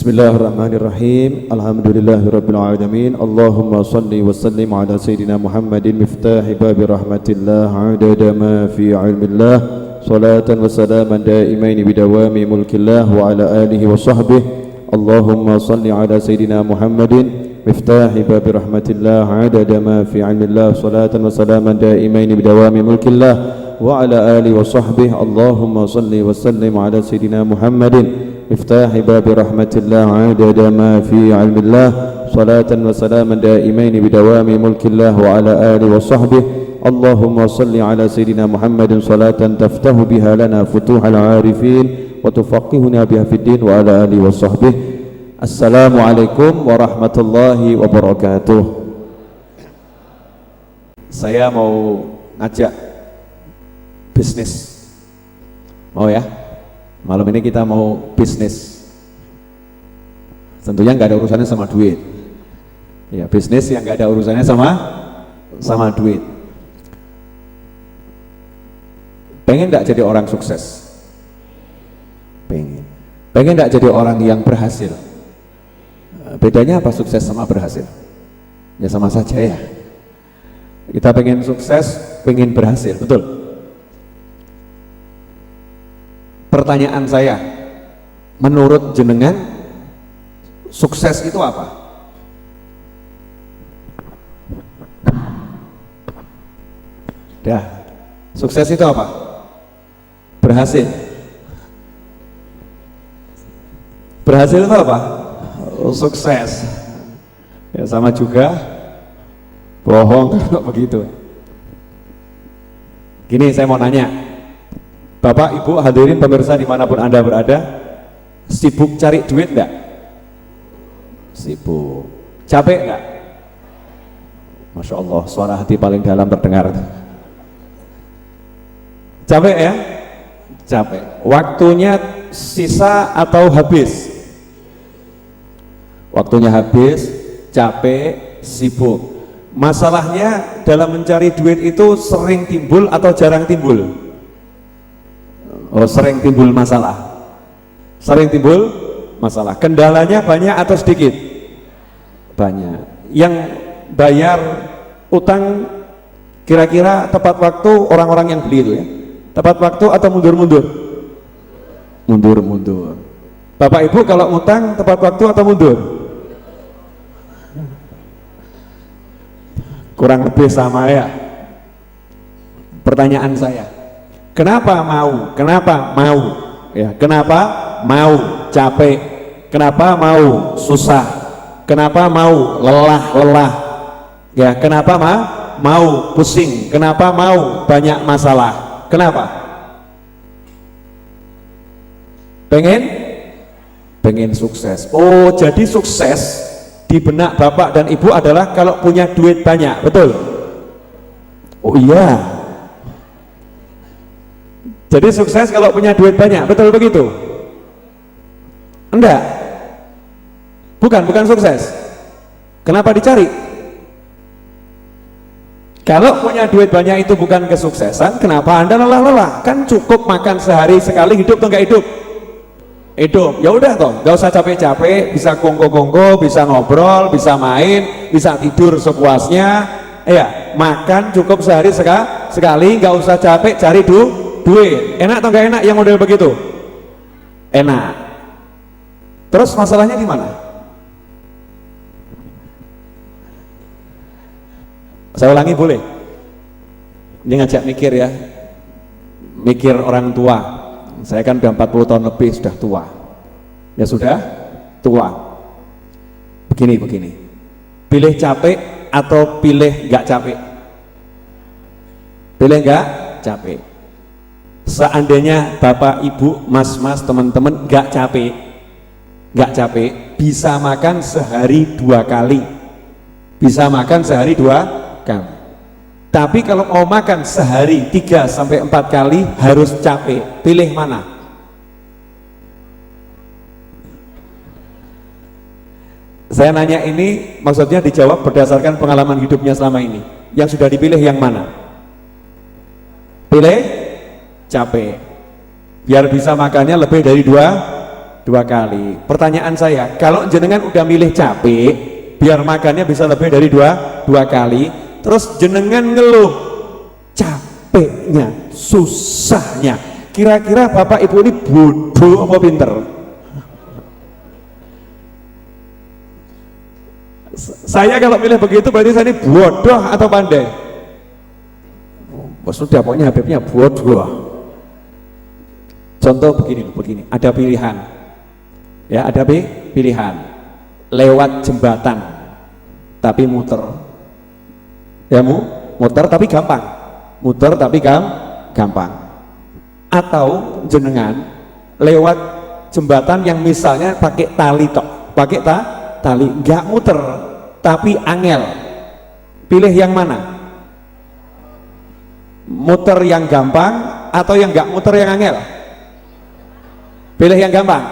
Bismillahirrahmanirrahim. Alhamdulillahirabbil alamin. Allahumma shalli wa sallim ala sayidina Muhammadin miftahi babi rahmatillah adada ma fi ilmillah salatan wa salaman daimain bidawami mulkillah wa ala alihi wa sahbihi. Allahumma shalli ala sayidina Muhammadin miftahi babi rahmatillah adada ma fi ilmillah salatan wa salaman daimain bidawami mulkillah wa ala alihi wa sahbihi. Allahumma shalli wa sallim ala sayidina Muhammadin مفتاح باب رحمة الله عدد ما في علم الله صلاة وسلاما دائمين بدوام ملك الله وعلى آله وصحبه. اللهم صل على سيدنا محمد صلاة تفتح بها لنا فتوح العارفين وتفقهنا بها في الدين وعلى آله وصحبه. السلام عليكم warahmatullahi wabarakatuh. Saya mau ngajak bisnis, mau ya? Malam ini kita mau bisnis. Tentunya nggak ada urusannya sama duit. Ya, bisnis yang nggak ada urusannya sama duit. Pengen nggak jadi orang sukses? Pengen. Pengen nggak jadi orang yang berhasil? Bedanya apa sukses sama berhasil? Ya sama saja ya. Kita pengen sukses, pengen berhasil, betul? Pertanyaan saya, menurut jenengan sukses itu apa? Dah, sukses itu apa? Berhasil. Berhasil itu apa? Oh, sukses. Ya sama juga, bohong kalau begitu. Gini, saya mau nanya. Bapak, Ibu, hadirin pemirsa dimanapun Anda berada, sibuk cari duit enggak? Sibuk. Capek enggak? Masya Allah, suara hati paling dalam terdengar. Capek ya? Capek. Waktunya sisa atau habis? Waktunya habis, capek, sibuk. Masalahnya dalam mencari duit itu sering timbul atau jarang timbul? Oh, sering timbul masalah. Sering timbul masalah. Kendalanya banyak atau sedikit? Banyak. Yang bayar utang kira-kira tepat waktu orang-orang yang beli itu ya? Tepat waktu atau mundur-mundur? Mundur-mundur. Bapak Ibu kalau utang tepat waktu atau mundur? Kurang lebih sama ya. Pertanyaan saya, kenapa mau? Kenapa mau? Ya, kenapa mau capek? Kenapa mau susah? Kenapa mau lelah? Ya, kenapa mau pusing? Kenapa mau banyak masalah? Kenapa? Pengen sukses. Oh, jadi sukses di benak Bapak dan Ibu adalah kalau punya duit banyak, betul? Oh iya. Jadi sukses kalau punya duit banyak, betul begitu? Enggak. Bukan sukses. Kenapa dicari? Kalau punya duit banyak itu bukan kesuksesan, kenapa Anda lelah-lelah? Kan cukup makan sehari sekali, hidup atau enggak hidup? Hidup. Ya udah toh, enggak usah capek-capek, bisa kongko-kongko, bisa ngobrol, bisa main, bisa tidur sepuasnya. Ya, makan cukup sehari sekali, enggak usah capek cari duit. Enak atau enggak enak yang model begitu? Enak. Terus masalahnya di mana? Saya ulangi boleh? Ini ngajak mikir ya. Mikir orang tua. Saya kan udah 40 tahun lebih, sudah tua. Ya sudah tua. Begini. Pilih capek atau pilih enggak capek? Pilih enggak capek. Seandainya Bapak, Ibu, Mas, teman-teman enggak capek, bisa makan sehari 2 kali. Bisa makan sehari 2 kali. Tapi kalau mau makan sehari 3 sampai 4 kali harus capek. Pilih mana? Saya nanya ini maksudnya dijawab berdasarkan pengalaman hidupnya selama ini. Yang sudah dipilih yang mana? Pilih capek. Biar bisa makannya lebih dari 2 2 kali. Pertanyaan saya, kalau jenengan udah milih capek, biar makannya bisa lebih dari dua kali, terus jenengan ngeluh capeknya, susahnya, kira-kira bapak ibu ini bodoh apa pinter? Saya kalau milih begitu berarti saya ini bodoh atau pandai? Sudah, pokoknya Habibnya bodoh. Contoh begini, ada pilihan, ya, ada pilihan lewat jembatan tapi muter, ya, muter tapi gampang, gampang, atau jenengan lewat jembatan yang misalnya pakai tali tok, tali, nggak muter tapi angel. Pilih yang mana? Muter yang gampang atau yang nggak muter yang angel? Pilih yang gampang.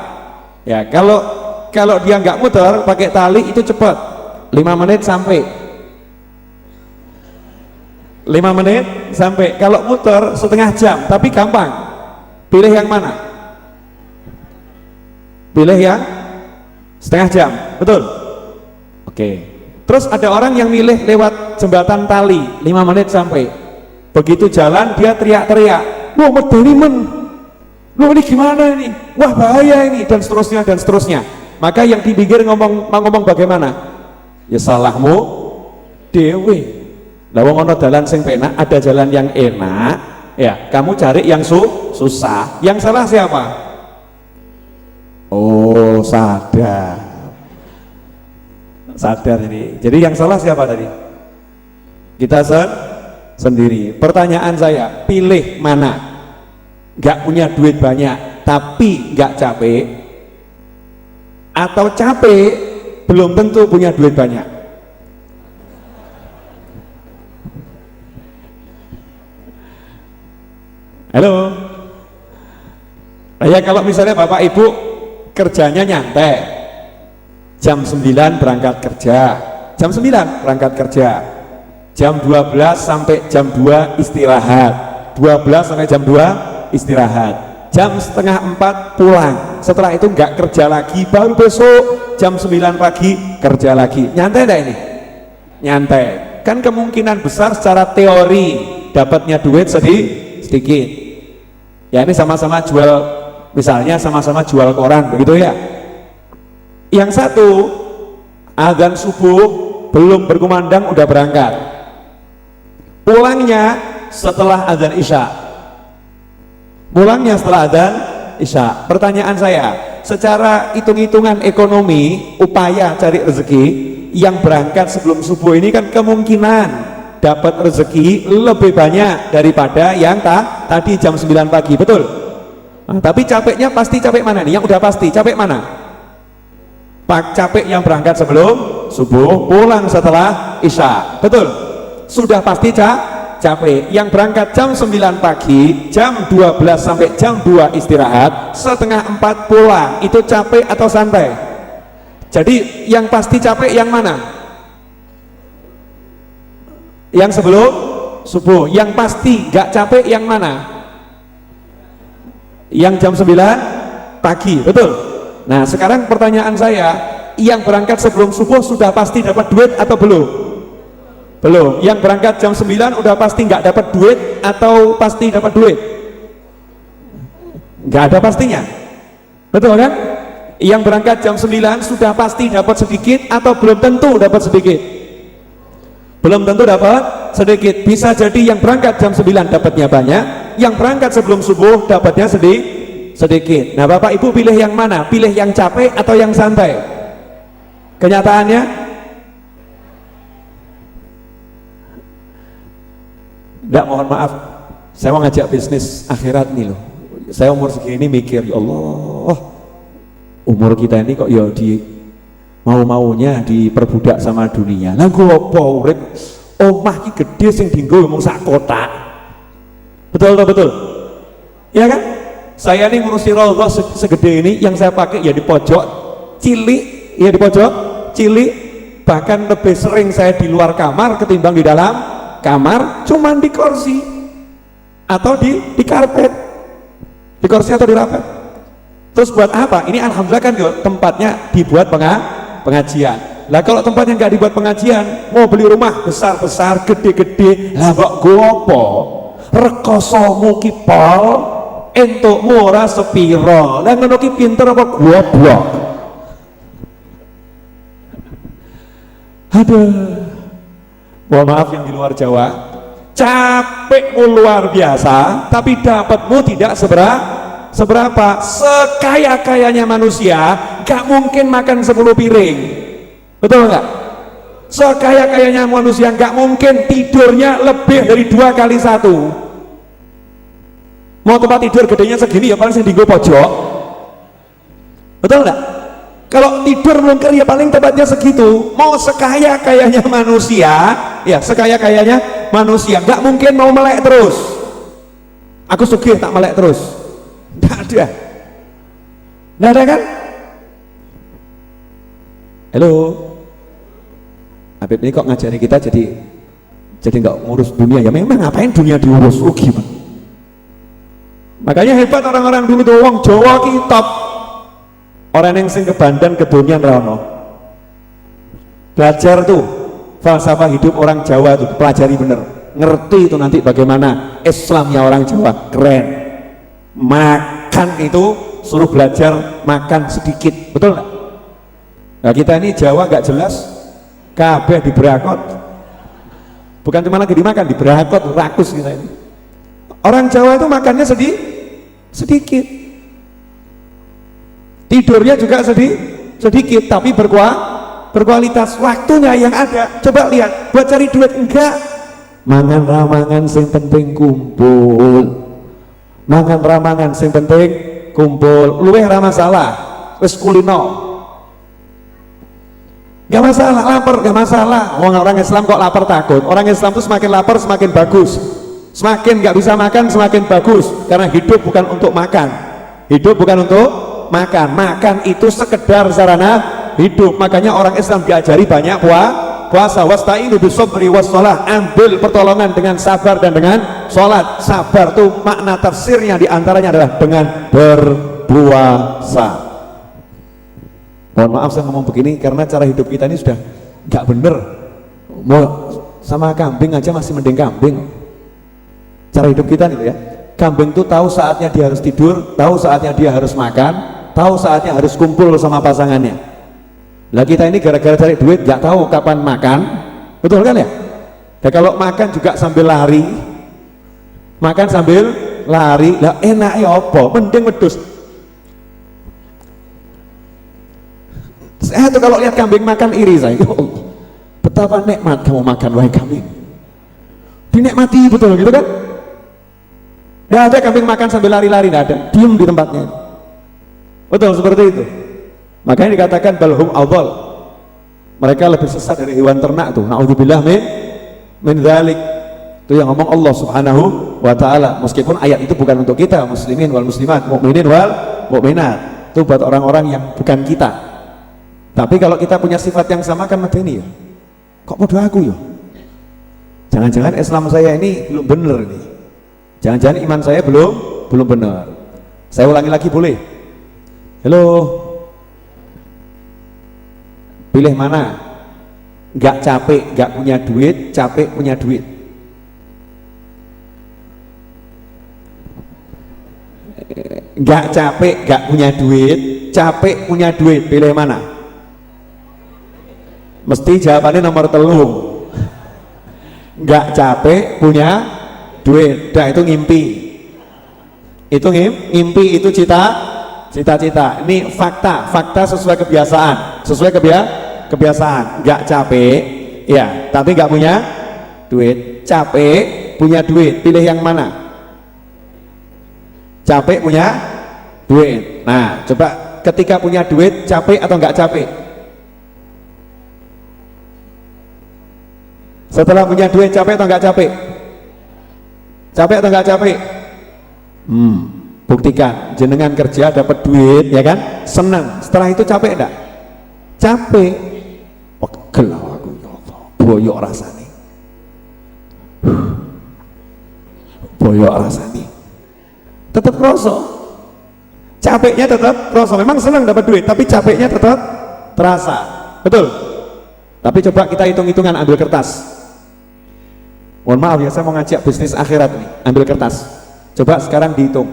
Ya, kalau dia nggak muter pakai tali itu cepat, 5 menit sampai. 5 menit sampai. Kalau muter setengah jam tapi gampang. Pilih yang mana? Pilih yang setengah jam, betul? Oke. Terus ada orang yang milih lewat jembatan tali, 5 menit sampai. Begitu jalan dia teriak-teriak, wah medeni men, loh ini gimana ini, wah bahaya ini, dan seterusnya dan seterusnya. Maka yang di pinggir ngomong bagaimana? Ya salahmu dewe. Lah wong ana dalan sing penak, ada jalan yang enak, ya kamu cari yang susah. Yang salah siapa? Oh, sadar ini. Jadi yang salah siapa tadi? Kita sendiri. Pertanyaan saya, pilih mana? Gak punya duit banyak tapi gak capek, atau capek belum tentu punya duit banyak? Halo ya, kalau misalnya bapak ibu kerjanya nyantai, jam 9 berangkat kerja, jam 9 berangkat kerja, jam 12 sampai jam 2 istirahat, 12 sampai jam 2 istirahat, jam setengah 4 pulang, setelah itu nggak kerja lagi, baru besok jam 9 pagi kerja lagi. Nyantai enggak ini? Nyantai. Kan kemungkinan besar secara teori dapatnya duit sedikit. Ya ini sama-sama jual, misalnya sama-sama jual koran, begitu ya. Yang satu azan subuh belum berkumandang udah berangkat, pulangnya setelah azan isya. Pertanyaan saya, secara hitung-hitungan ekonomi, upaya cari rezeki, yang berangkat sebelum subuh ini kan kemungkinan dapat rezeki lebih banyak daripada yang tadi jam 9 pagi, betul? Nah, tapi capeknya pasti capek mana nih? Yang udah pasti capek mana? Capek yang berangkat sebelum subuh, pulang setelah isya, betul? Sudah pasti capek. Yang berangkat jam 9 pagi, jam 12 sampai jam 2 istirahat, setengah 4 pulang, itu capek atau santai? Jadi yang pasti capek yang mana? Yang sebelum subuh. Yang pasti gak capek yang mana? Yang jam 9 pagi, betul? Nah sekarang pertanyaan saya, yang berangkat sebelum subuh sudah pasti dapat duit atau belum? Belum. Yang berangkat jam 9 udah pasti nggak dapat duit atau pasti dapat duit? Nggak ada pastinya, betul kan? Yang berangkat jam 9 sudah pasti dapat sedikit atau belum tentu dapat sedikit? Belum tentu dapat sedikit. Bisa jadi yang berangkat jam 9 dapatnya banyak, yang berangkat sebelum subuh dapatnya sedikit. Nah bapak ibu pilih yang mana? Pilih yang capek atau yang santai? Kenyataannya enggak, mohon maaf, saya mau ngajak bisnis akhirat nih loh. Saya umur segini mikir, ya Allah, umur kita ini kok ya mau-maunya diperbudak sama dunia. Lah gue apa urip omah iki gede sing dienggo mung sak kotak. Betul? Ya kan? Saya ini ngurusi raudhah segede ini, yang saya pakai ya di pojok cilik, bahkan lebih sering saya di luar kamar ketimbang di dalam kamar, cuman di kursi atau di karpet, di kursi atau di rapet. Terus buat apa? Ini alhamdulillah kan yo, tempatnya dibuat pengajian. Lah kalau tempatnya nggak dibuat pengajian, mau beli rumah besar-besar, gede-gede, lah kok gopo? Rekosomu ki pol, entukmu ora sepiro. Lah ngono ki pinter apa goblok? Aduh. Mohon maaf yang di luar Jawa. Capekmu luar biasa, tapi dapatmu tidak seberapa. Sekaya-kayanya manusia, gak mungkin makan 10 piring. Betul nggak? Sekaya-kayanya manusia nggak mungkin tidurnya lebih dari 2 kali 1. Mau tempat tidur gedenya segini ya paling sendiri pojok. Betul nggak? Kalau tidur melungker ya paling tempatnya segitu. Mau sekaya-kayanya manusia, ya sekaya-kayanya manusia nggak mungkin mau melek terus. Aku sugih tak melek terus. Nggak ada. Nggak ada kan? Halo. Habib ini kok ngajari kita jadi nggak ngurus dunia. Ya memang ngapain dunia diurus, rugi man. Makanya hebat orang-orang dulu tuh, wong Jawa kitab orang yang sing kebandan kedunian rano belajar tuh falsafah hidup orang Jawa tuh, pelajari bener, ngerti itu nanti bagaimana Islamnya orang Jawa. Keren. Makan itu suruh belajar makan sedikit, betul nggak? Nah kita ini Jawa nggak jelas, kabeh diberakot, bukan cuma lagi dimakan, diberakot, rakus kita ini. Orang Jawa itu makannya sedikit, tidurnya juga sedikit, tapi berkualitas. Waktunya yang ada, coba lihat, buat cari duit enggak, mangan ramangan sing penting kumpul, mangan ramangan sing penting kumpul, luweh ra masalah, wis kulino. Gak masalah, lapar gak masalah. Orang Islam kok lapar takut? Orang Islam itu semakin lapar semakin bagus, semakin gak bisa makan semakin bagus, karena hidup bukan untuk makan, hidup bukan untuk makan itu sekedar sarana hidup. Makanya orang Islam diajari banyak puasa. Wasta'inu bisabri wassalah, ambil pertolongan dengan sabar dan dengan sholat. Sabar tuh makna tafsirnya diantaranya adalah dengan berpuasa. Mohon maaf saya ngomong begini karena cara hidup kita ini sudah nggak bener. Mau sama kambing aja masih mending kambing. Cara hidup kita nih ya, kambing tuh tahu saatnya dia harus tidur, tahu saatnya dia harus makan, tahu saatnya harus kumpul sama pasangannya. Lah kita ini gara-gara cari duit nggak tahu kapan makan, betul kan ya? Dan kalau makan juga sambil lari, makan sambil lari, lah enak ya apa? Mending wedhus. Saya tuh kalau lihat kambing makan iri saya, ya Allah, betapa nikmat kamu makan wahai kambing, dinikmati betul gitu kan? Nggak ada kambing makan sambil lari-lari, nggak ada, diem di tempatnya, betul seperti itu. Makanya dikatakan balhum awal, mereka lebih sesat dari hewan ternak tuh. Naudzubillah min dzalik. Itu yang ngomong Allah Subhanahu wa taala. Meskipun ayat itu bukan untuk kita muslimin wal muslimat, mukminin wal mukminat. Itu buat orang-orang yang bukan kita. Tapi kalau kita punya sifat yang sama kan ini ya. Kok bodoh aku ya? Jangan-jangan Islam saya ini belum benar nih. Jangan-jangan iman saya belum benar. Saya ulangi lagi boleh? Halo. Pilih mana? Nggak capek, nggak punya duit, capek punya duit. Nggak capek, nggak punya duit, capek punya duit. Pilih mana? Mesti jawabannya nomor 3. Nggak capek punya duit. Nah itu ngimpi. Itu ngimpi, itu cita-cita. Ini fakta sesuai kebiasaan, kebiasaan. Nggak capek, ya, tapi nggak punya duit. Capek punya duit. Pilih yang mana? Capek punya duit. Nah, coba ketika punya duit, capek atau nggak capek? Setelah punya duit, capek atau nggak capek? Capek atau nggak capek? Buktikan, jenengan kerja dapat duit, ya kan? Senang. Setelah itu capek enggak? Capek. Pegel aku, ya Allah. Boyok rasanya. Boyok rasanya. Tetap rasa. capeknya tetap terasa. Memang senang dapat duit, tapi capeknya tetap terasa. Betul? Tapi coba kita hitung-hitungan, ambil kertas. Mohon maaf ya, saya mau ngajak bisnis akhirat nih. Ambil kertas. Coba sekarang dihitung.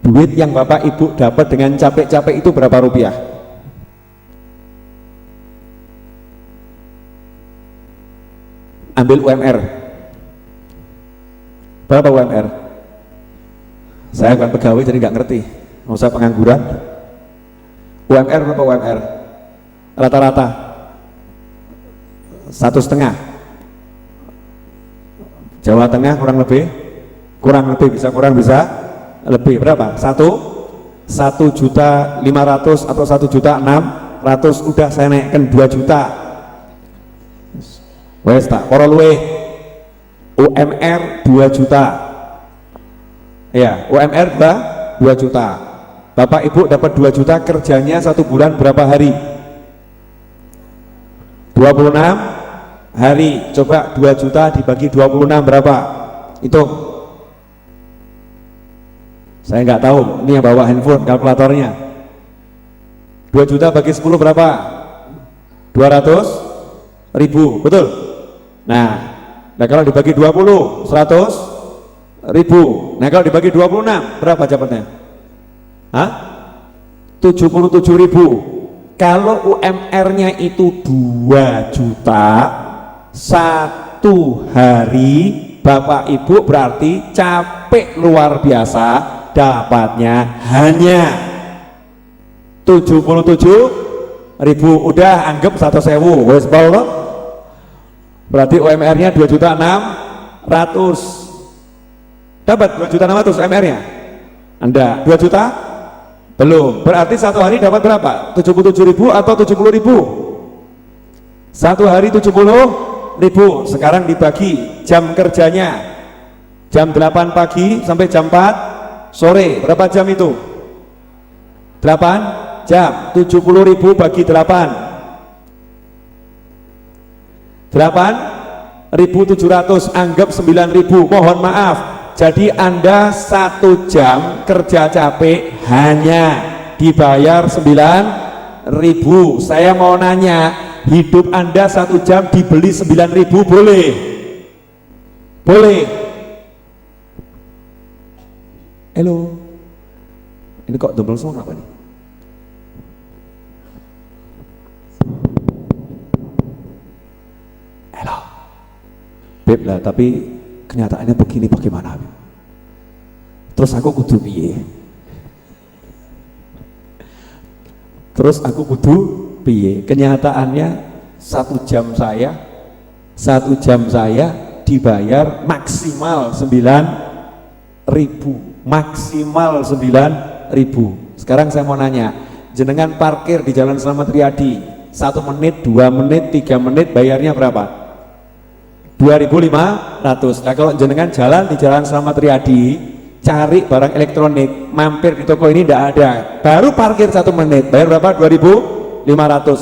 Duit yang Bapak Ibu dapat dengan capek-capek itu berapa rupiah? Ambil UMR. Berapa UMR? Saya bukan pegawai jadi nggak ngerti. Mau saya pengangguran. UMR berapa UMR? Rata-rata 1,5. Jawa Tengah kurang lebih bisa kurang bisa lebih berapa? 1.500.000 atau 1.600.000. Udah saya naikkan 2 juta. Wes tak para luwe. UMR 2 juta. Ya, UMR 2 juta. Bapak Ibu dapat 2 juta, kerjanya 1 bulan berapa hari? 26 hari. Coba 2 juta dibagi 26 berapa? Hitung. Saya nggak tahu, ini yang bawa handphone kalkulatornya. 2 juta bagi 10 berapa? 200.000, betul? Nah kalau dibagi 20, 100.000. Nah kalau dibagi 26 berapa dapatnya? 77.000. Kalau UMR-nya itu 2 juta, 1 hari Bapak Ibu berarti capek luar biasa, dapatnya hanya 77.000. Udah anggap 100.000 wes bal. Berarti UMR-nya 2.600.000. Dapat 2.600.000 UMR-nya? Anda 2 juta? Belum. Berarti 1 hari dapat berapa? 77.000 atau 70.000? 1 hari 70.000. Sekarang dibagi jam kerjanya. Jam 8 pagi sampai jam 4 sore. Berapa jam itu? 8 jam. 70.000 bagi 8. 8.700, anggap 9.000. Mohon maaf, jadi Anda 1 jam kerja capek hanya dibayar 9.000. Saya mau nanya, hidup Anda 1 jam dibeli 9.000 boleh? Boleh? Halo, ini kok double sound apa nih? Halo Beb lah, tapi kenyataannya begini, bagaimana Beb? Terus aku kudu piye? Kenyataannya 1 jam saya dibayar maksimal 9.000. Maksimal 9.000. Sekarang saya mau nanya, jenengan parkir di Jalan Slamet Riyadi 1 menit, 2 menit, 3 menit bayarnya berapa? 2.500. Nah kalau jenengan jalan di Jalan Slamet Riyadi cari barang elektronik, mampir di toko ini tidak ada, baru parkir 1 menit, bayar berapa? 2.500.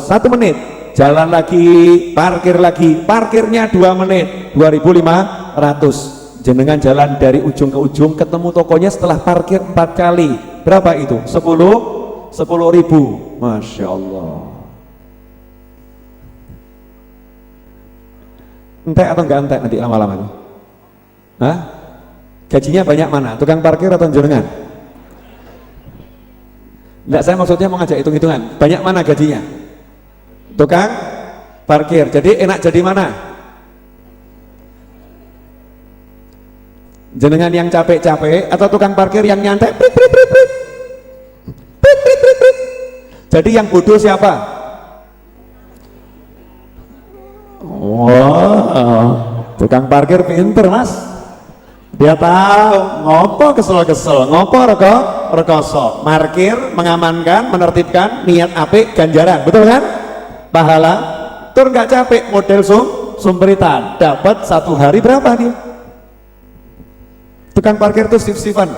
1 menit, jalan lagi, parkir lagi, parkirnya 2 menit, 2.500. Jenengan jalan dari ujung ke ujung, ketemu tokonya setelah parkir 4 kali, berapa itu? 10.000. Masya Allah. Entek atau enggak entek nanti lama-lama itu? Hah? Gajinya banyak mana? Tukang parkir atau jenengan? Enggak, saya maksudnya mau ngajak hitung-hitungan. Banyak mana gajinya? Tukang parkir. Jadi enak jadi mana? Jenengan yang capek-capek atau tukang parkir yang nyantai? Jadi yang bodoh siapa? Tukang parkir pinter Mas, dia tahu ngopo kesel-kesel, ngopo rekoso, parkir, mengamankan, menertibkan, niat apik, ganjaran, betul kan? Pahala, tur nggak capek, model sumperitan, dapat 1 hari berapa dia? Tukang parkir tuh sif-sifan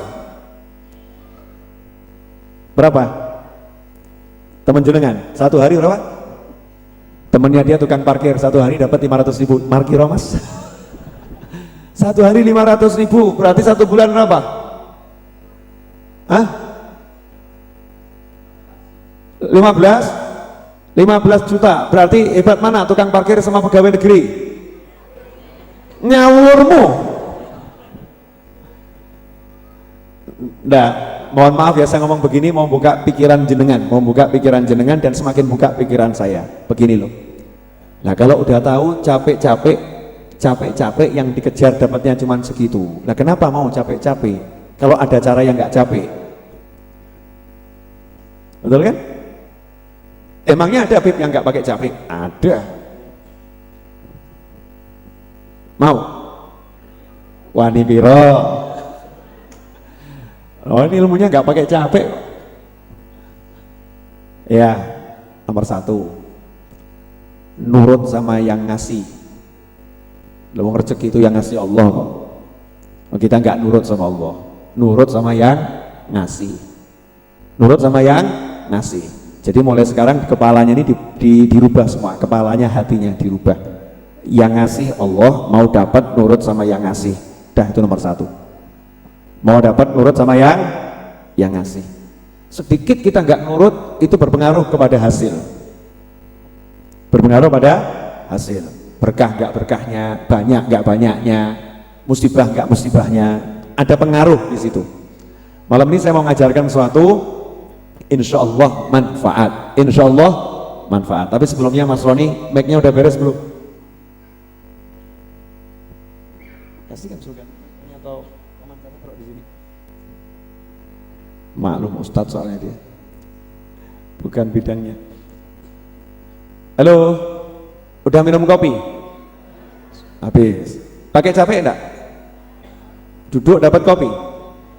berapa? Temen jenengan 1 hari berapa? Temennya dia tukang parkir 1 hari dapat 500.000. Markiro Mas. 1 hari 500.000 berarti 1 bulan berapa? Hah? 15 juta. Berarti hebat mana tukang parkir sama pegawai negeri? Ngawurmu. Nah, mohon maaf ya saya ngomong begini, mau buka pikiran jenengan dan semakin buka pikiran saya. Begini loh. Nah, kalau udah tahu capek-capek yang dikejar dapatnya cuma segitu. Nah, kenapa mau capek-capek kalau ada cara yang nggak capek? Betul kan? Emangnya ada Habib yang nggak pakai capek? Ada. Mau? Wani piro? Oh, ini ilmunya nggak pakai capek. Ya, nomor 1, nurut sama yang ngasih. Lewung rezeki itu yang ngasih Allah. Kita nggak nurut sama Allah, nurut sama yang ngasih. Nurut sama yang ngasih. Jadi mulai sekarang kepalanya ini dirubah semua, kepalanya, hatinya dirubah. Yang ngasih Allah, mau dapat nurut sama yang ngasih. Dah, itu nomor 1. Mau dapat nurut sama yang ngasih. Sedikit kita nggak nurut itu berpengaruh kepada hasil. Berpengaruh pada hasil. Berkah nggak berkahnya, banyak nggak banyaknya, musibah nggak musibahnya, ada pengaruh di situ. Malam ini saya mau ngajarkan sesuatu, insya Allah manfaat. Insya Allah manfaat. Tapi sebelumnya Mas Roni, mic-nya udah beres belum? Kasihkan surga atau komandannya taruh di sini. Maklum Ustadz soalnya dia, bukan bidangnya. Halo, udah minum kopi? Habis. Pakai capek enggak? Duduk dapat kopi?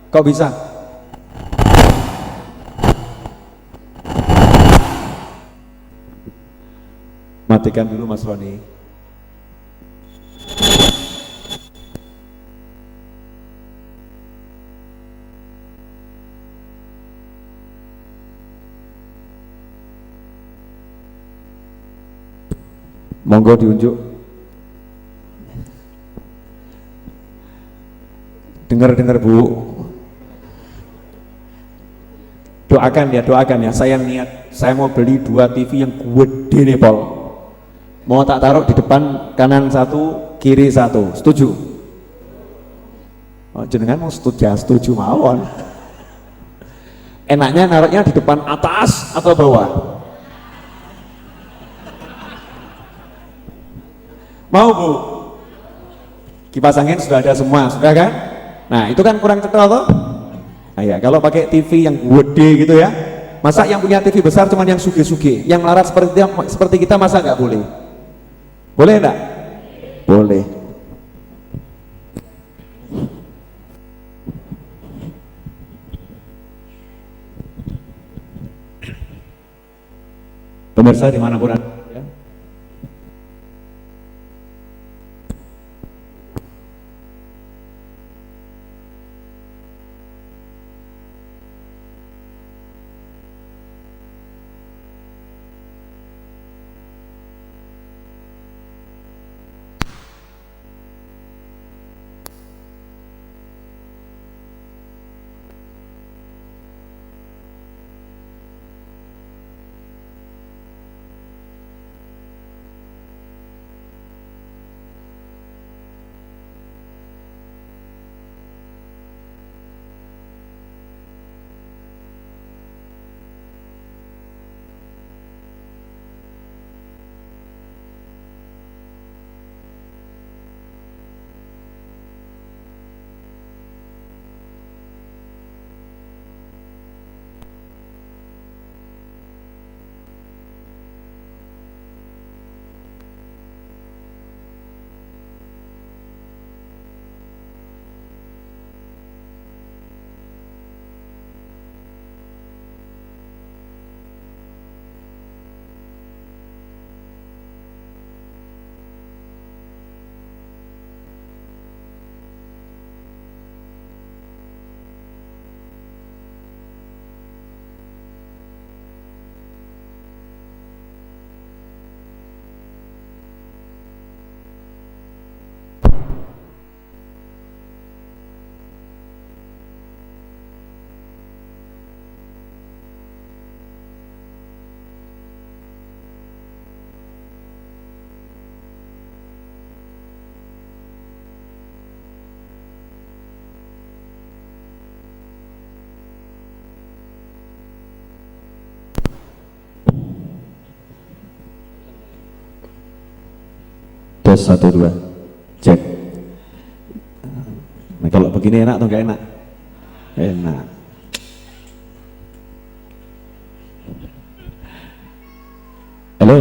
Kok bisa? Matikan dulu Mas Roni. Monggo diunjuk. Dengar Bu. Doakan ya. Saya niat, saya mau beli 2 TV yang gede nih Pol. Mau tak taruh di depan, kanan 1, kiri 1. Setuju? Oh, jenengan mau setuju mawon. Enaknya naruhnya di depan atas atau bawah? Mau Bu? Kipas angin sudah ada semua, sudah kan? Nah, itu kan kurang cetol toh? Nah, ya, kalau pakai TV yang gede gitu ya, masa yang punya TV besar cuman yang suge-suge, yang melarat seperti kita masa nggak boleh? Boleh enggak? Boleh. Pemirsa dimanapun Anda, ya. Tes 1 2. Cek. Nah, kalau begini enak atau enggak enak? Enak. Halo.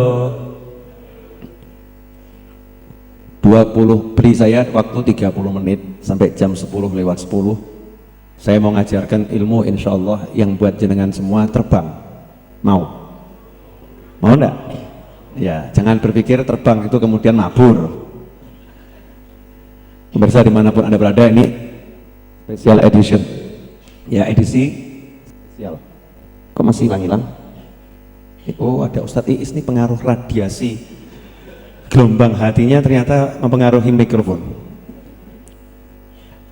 20 beri saya waktu 30 menit sampai jam 10 lewat 10. Saya mau ngajarkan ilmu insyaallah yang buat jenengan semua terbang. Mau? Mau enggak? Ya, jangan berpikir terbang itu kemudian mabur. Pemirsa dimanapun Anda berada, ini special edition. Ya, edisi spesial. Kok masih hilang-hilang? Oh, ada Ustadz Iis nih, pengaruh radiasi gelombang hatinya ternyata mempengaruhi mikrofon.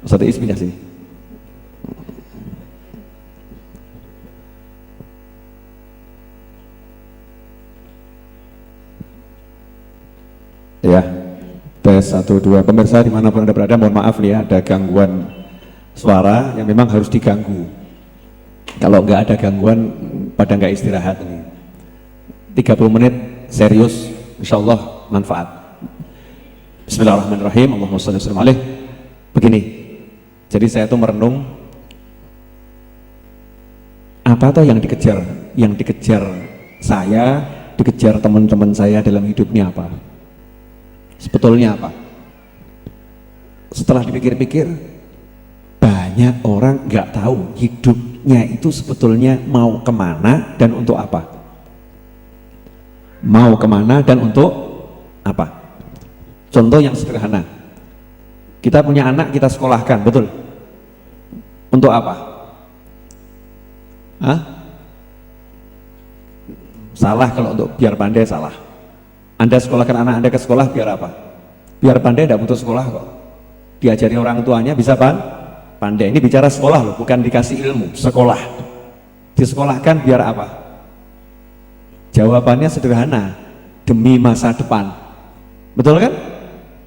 Ustadz Iis pindah sini. Ya, tes 1 2. Pemirsa dimanapun Anda berada, mohon maaf nih ya, ada gangguan suara yang memang harus diganggu. Kalau nggak ada gangguan pada nggak istirahat ini. 30 menit serius, insyaallah manfaat. Bismillahirrahmanirrahim. Allahumma shalli wa sallim alaih. Begini, jadi saya tuh merenung apa toh yang dikejar? Yang dikejar saya, dikejar teman-teman saya dalam hidup ini apa? Sebetulnya apa? Setelah dipikir-pikir, banyak orang nggak tahu hidupnya itu sebetulnya mau kemana dan untuk apa. Mau kemana dan untuk apa? Contoh yang sederhana, kita punya anak, kita sekolahkan, betul? Untuk apa? Hah? Salah kalau untuk biar pandai, salah. Anda sekolahkan anak Anda ke sekolah biar apa? Biar pandai, tidak butuh sekolah kok. Diajari orang tuanya bisa pandai. Ini bicara sekolah loh, bukan dikasih ilmu. Sekolah. Disekolahkan biar apa? Jawabannya sederhana, demi masa depan. Betul kan?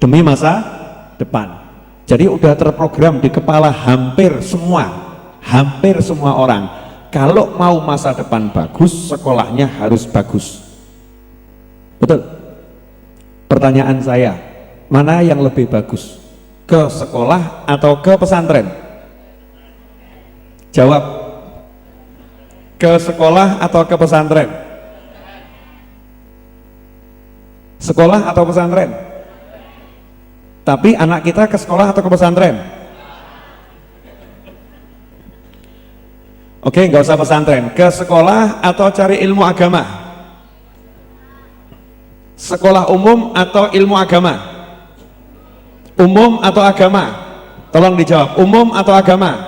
Demi masa depan. Jadi udah terprogram di kepala hampir semua orang. Kalau mau masa depan bagus, sekolahnya harus bagus. Betul? Pertanyaan saya, mana yang lebih bagus? Ke sekolah atau ke pesantren? Jawab. Ke sekolah atau ke pesantren? Sekolah atau pesantren? Tapi anak kita ke sekolah atau ke pesantren? Oke, nggak usah pesantren. Ke sekolah atau cari ilmu agama? Sekolah umum atau ilmu agama? Umum atau agama? Tolong dijawab, umum atau agama?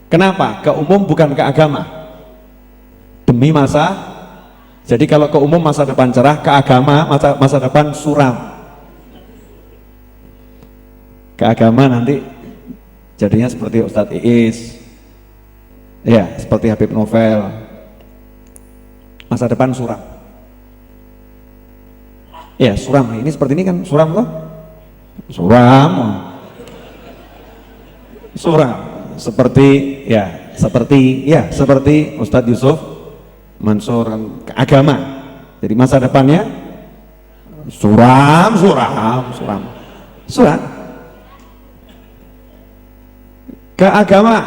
Kenapa? Ke umum bukan ke agama? Demi masa. Jadi kalau ke umum masa depan cerah, ke agama masa depan suram. Ke agama nanti jadinya seperti Ustadz Iis, ya seperti Habib Novel, masa depan suram. Ya suram, ini seperti ini kan suram loh. Suram seperti Ustadz Yusuf Mansur ke agama. Jadi masa depannya suram. Ke agama,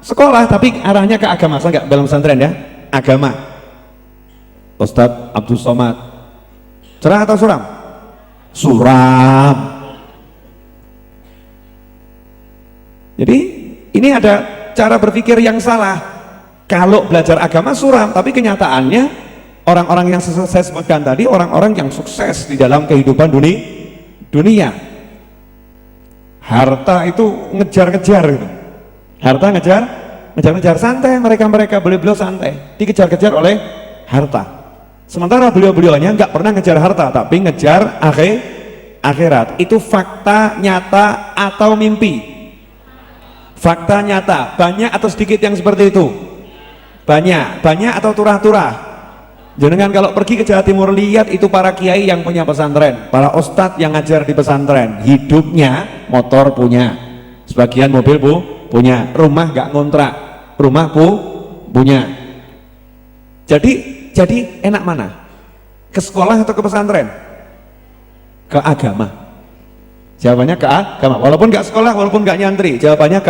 sekolah tapi arahnya ke agama. Saya enggak dalam pesantren ya, agama. Ustadz Abdul Somad, cerah atau suram? Suram. Jadi ini ada cara berpikir yang salah. Kalau belajar agama suram, tapi kenyataannya orang-orang yang saya sebutkan tadi, orang-orang yang sukses di dalam kehidupan dunia. Harta itu ngejar-ngejar gitu. Harta ngejar-ngejar, santai mereka beliau santai, dikejar-kejar oleh harta. Sementara beliau-beliaunya nggak pernah ngejar harta, tapi ngejar akhirat. Itu fakta nyata atau mimpi? Fakta nyata. Banyak atau sedikit yang seperti itu? Banyak atau turah-turah? Jangan kalau pergi ke Jawa Timur, lihat itu para kiai yang punya pesantren, para ustadz yang ngajar di pesantren. Hidupnya motor punya, sebagian mobil punya, rumah nggak ngontrak, rumah punya. Jadi enak mana? Ke sekolah atau ke pesantren? Ke agama. Jawabannya ke agama. Walaupun nggak sekolah, walaupun nggak nyantri, jawabannya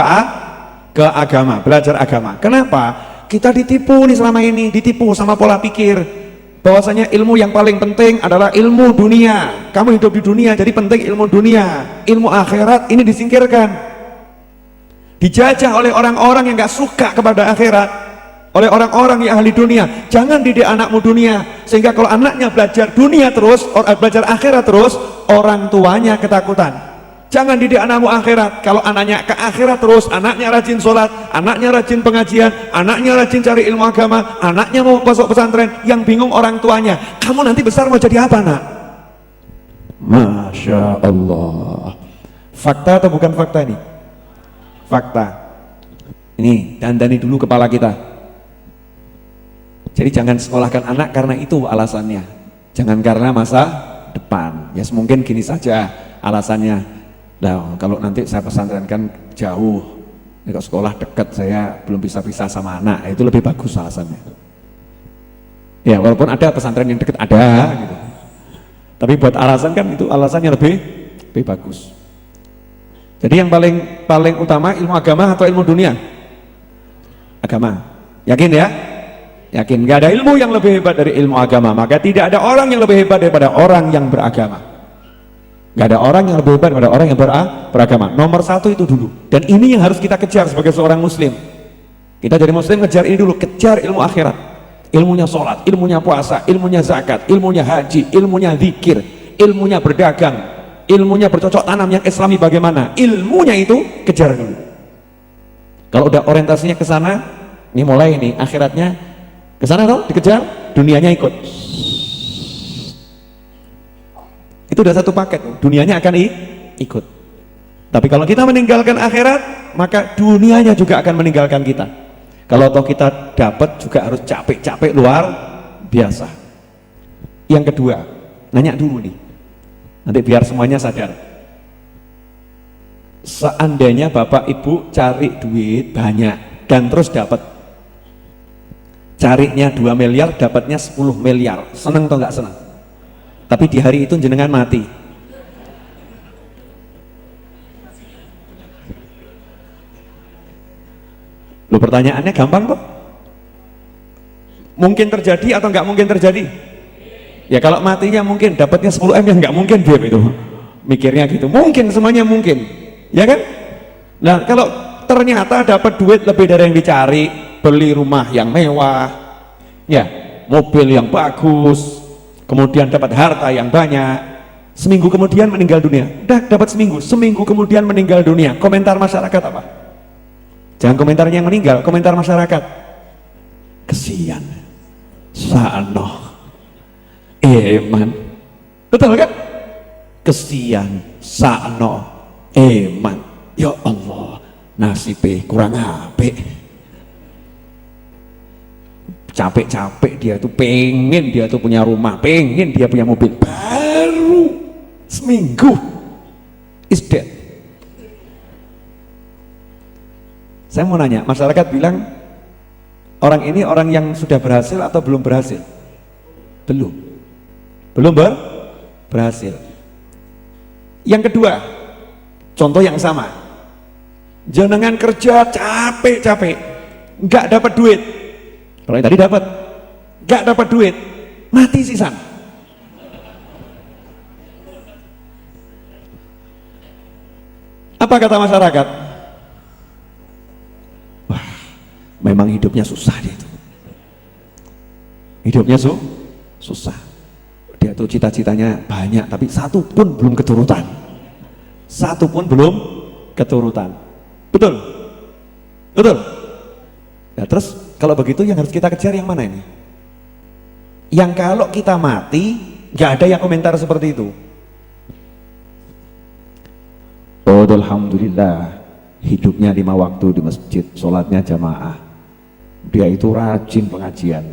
ke agama, belajar agama. Kenapa? Kita ditipu nih selama ini, ditipu sama pola pikir bahwasanya ilmu yang paling penting adalah ilmu dunia. Kamu hidup di dunia, jadi penting ilmu dunia. Ilmu akhirat ini disingkirkan, dijajah oleh orang-orang yang nggak suka kepada akhirat, oleh orang-orang yang ahli dunia. Jangan didik anakmu dunia, sehingga kalau anaknya belajar dunia terus, belajar akhirat terus, orang tuanya ketakutan. Jangan didik anakmu akhirat. Kalau anaknya ke akhirat terus, anaknya rajin sholat, anaknya rajin pengajian, anaknya rajin cari ilmu agama, anaknya mau masuk pesantren, yang bingung orang tuanya. Kamu nanti besar mau jadi apa, nak? Masya Allah. Fakta atau bukan fakta ini? Fakta. Ini dandani dulu kepala kita. Jadi jangan sekolahkan anak karena itu alasannya. Jangan karena masa depan. Ya mungkin gini saja alasannya. Nah, kalau nanti saya pesantren kan jauh, kalau sekolah dekat saya belum bisa pisah sama anak, itu lebih bagus alasannya. Ya walaupun ada pesantren yang dekat ada, gitu. Tapi buat alasan kan itu alasannya lebih bagus. Jadi yang paling utama ilmu agama atau ilmu dunia? Agama. Yakin ya? Yakin. Gak ada ilmu yang lebih hebat dari ilmu agama. Maka tidak ada orang yang lebih hebat daripada orang yang beragama. Gak ada orang yang lebih hebat daripada orang yang beragama. Nomor satu itu dulu. Dan ini yang harus kita kejar sebagai seorang muslim. Kita jadi muslim ngejar ini dulu. Kejar ilmu akhirat. Ilmunya sholat, ilmunya puasa, ilmunya zakat, ilmunya haji, ilmunya zikir, ilmunya berdagang, ilmunya bercocok tanam yang islami bagaimana. Ilmunya itu kejar dulu. Kalau udah orientasinya ke sana, ini mulai nih akhiratnya ke sana tuh dikejar, dunianya ikut. Itu udah satu paket, dunianya akan ikut. Tapi kalau kita meninggalkan akhirat, maka dunianya juga akan meninggalkan kita. Kalau toh kita dapat juga harus capek-capek luar biasa. Yang kedua, nanya dulu nih, nanti biar semuanya sadar. Seandainya bapak ibu cari duit banyak dan terus dapat, carinya 2 miliar, dapatnya 10 miliar, seneng atau nggak seneng? Tapi di hari itu jenengan mati. Loh, pertanyaannya gampang kok. Mungkin terjadi atau nggak mungkin terjadi? Ya kalau matinya mungkin, dapatnya 10 M ya nggak mungkin dia itu. Mikirnya gitu. Mungkin, semuanya mungkin. Ya kan? Nah kalau ternyata dapat duit lebih dari yang dicari, beli rumah yang mewah, ya mobil yang bagus, kemudian dapat harta yang banyak, seminggu kemudian meninggal dunia. Udah dapat seminggu kemudian meninggal dunia. Komentar masyarakat apa? Jangan komentarnya yang meninggal, komentar masyarakat. Kesian, sa'anoh, eman. Betul kan? Kesian, sa'anoh, eman. Ya Allah, nasibnya kurang apik. Capek-capek dia tuh pengen dia tuh punya rumah, pengen dia punya mobil, baru seminggu is dead. Saya mau nanya, masyarakat bilang orang ini orang yang sudah berhasil atau belum berhasil? Belum berhasil. Yang kedua, contoh yang sama, jenengan kerja capek-capek nggak dapat duit. Kalau yang tadi dapat, nggak dapat duit, mati sisan. Apa kata masyarakat? Wah, memang hidupnya susah dia itu. Hidupnya susah. Dia tuh cita-citanya banyak, tapi satu pun belum keturutan. Betul? Nah terus kalau begitu yang harus kita kejar yang mana ini? Yang kalau kita mati nggak ada yang komentar seperti itu. Oh alhamdulillah, hidupnya 5 waktu di masjid, sholatnya jamaah. Dia itu rajin pengajian,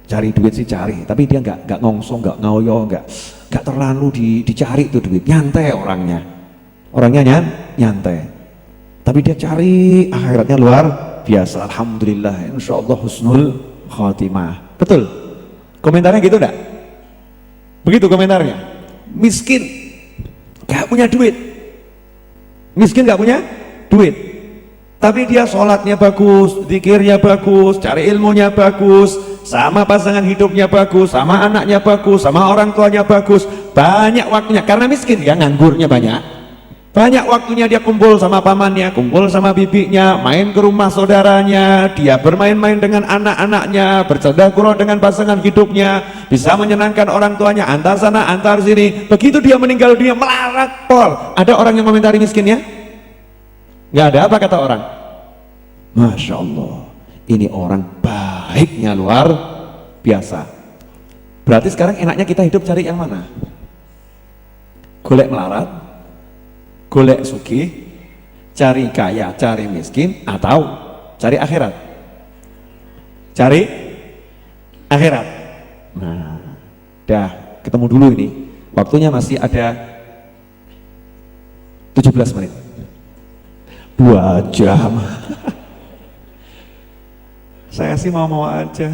cari duit sih cari, tapi dia nggak ngongsong, nggak ngoyo, nggak terlalu dicari tuh duit, nyantai orangnya nyantai. Tapi dia cari akhiratnya luar biasa. Alhamdulillah, insya Allah husnul khatimah. Betul? Komentarnya gitu enggak? Begitu komentarnya. Miskin, gak punya duit, miskin gak punya duit, tapi dia sholatnya bagus, zikirnya bagus, cari ilmunya bagus, sama pasangan hidupnya bagus, sama anaknya bagus, sama orang tuanya bagus, banyak waktunya, karena miskin ya, nganggurnya banyak waktunya dia kumpul sama pamannya, kumpul sama bibinya, main ke rumah saudaranya, dia bermain-main dengan anak-anaknya, bercanda gurau dengan pasangan hidupnya, bisa menyenangkan orang tuanya, antar sana antar sini. Begitu dia meninggal dunia melarat pol. Ada orang yang komentari miskinnya? Nggak ada. Apa kata orang? Masya Allah, ini orang baiknya luar biasa. Berarti sekarang enaknya kita hidup cari yang mana? Golek melarat, golek sugih, cari kaya, cari miskin, atau cari akhirat? Cari akhirat. Nah, dah ketemu dulu ini. Waktunya masih ada 17 menit. 2 jam. Saya sih mau aja,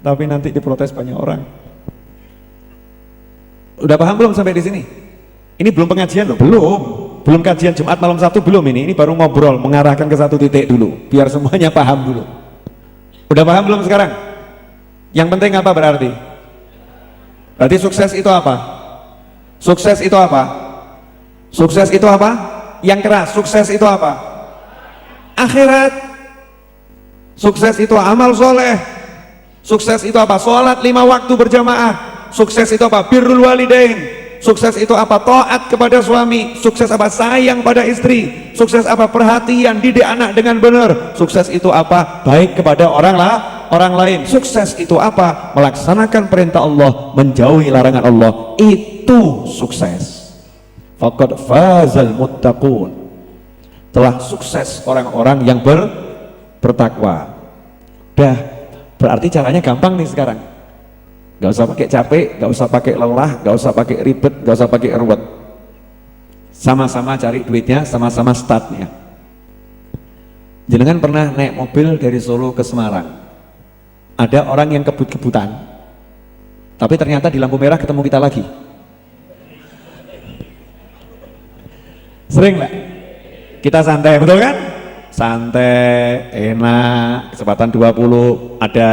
tapi nanti diprotes banyak orang. Udah paham belum sampai di sini? Ini belum pengajian loh, belum kajian Jumat malam Sabtu belum ini baru ngobrol, mengarahkan ke satu titik dulu, biar semuanya paham dulu. Udah paham belum sekarang? Yang penting apa berarti? Berarti sukses itu apa? Sukses itu apa? Sukses itu apa? Yang keras, sukses itu apa? Akhirat. Sukses itu amal soleh. Sukses itu apa? Sholat 5 waktu berjamaah. Sukses itu apa? Birrul walidain. Sukses itu apa? Taat kepada suami. Sukses apa? Sayang pada istri. Sukses apa? Perhatian, didik anak dengan benar. Sukses itu apa? Baik kepada orang lain. Sukses itu apa? Melaksanakan perintah Allah, menjauhi larangan Allah. Itu sukses. Faqad fazal muttaqun. Telah sukses orang-orang yang bertakwa. Dah, berarti caranya gampang nih sekarang. Gak usah pakai capek, gak usah pakai lelah, gak usah pakai ribet, gak usah pakai ruwet. Sama-sama cari duitnya, sama-sama startnya. Jenengan pernah naik mobil dari Solo ke Semarang, ada orang yang kebut-kebutan, tapi ternyata di lampu merah ketemu kita lagi. Sering nggak? Kita santai, betul kan? Santai, enak, kesempatan 20, ada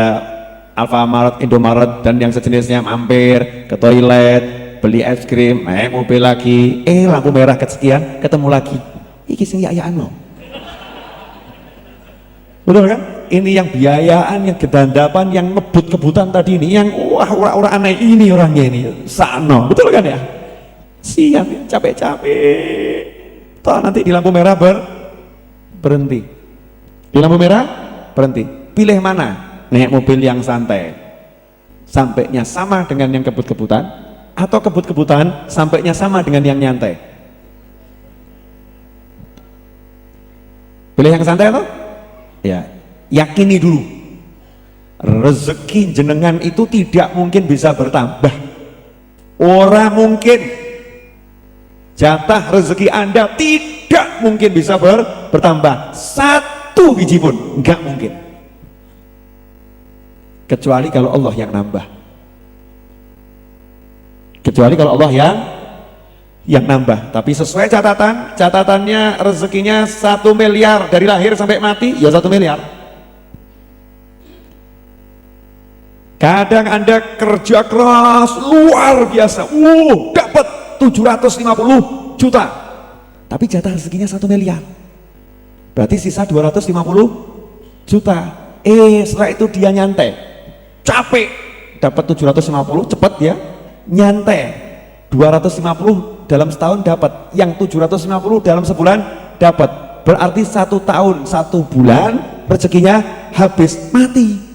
Alfamart, Indomaret dan yang sejenisnya, mampir ke toilet, beli es krim, naik mobil lagi, lampu merah kesekian, ketemu lagi. Iki sing biayaan loh. Betul kan? Ini yang biayaan, yang gedandapan, yang ngebut-kebutan tadi ini, yang wah ora aneh ini orangnya ini, sano, betul kan ya? Siap, capek-capek. Toh nanti di lampu merah berhenti. Di lampu merah berhenti. Pilih mana? Naik mobil yang santai, sampainya sama dengan yang kebut-kebutan, atau kebut-kebutan sampainya sama dengan yang nyantai? Pilih yang santai atau? Ya, yakini dulu, rezeki jenengan itu tidak mungkin bisa bertambah. Ora mungkin. Jatah rezeki Anda tidak mungkin bisa bertambah. 1 biji pun enggak mungkin. Kecuali kalau Allah yang nambah. Kecuali kalau Allah yang nambah. Tapi sesuai catatannya rezekinya 1 miliar dari lahir sampai mati, ya 1 miliar. Kadang Anda kerja keras luar biasa, dapat 750 juta, tapi jatah rezekinya 1 miliar. Berarti sisa 250 juta. Setelah itu dia nyantai, capek, dapat 750, cepat ya, nyantai 250 dalam setahun dapat, yang 750 dalam sebulan dapat. Berarti 1 tahun 1 bulan rezekinya habis, mati.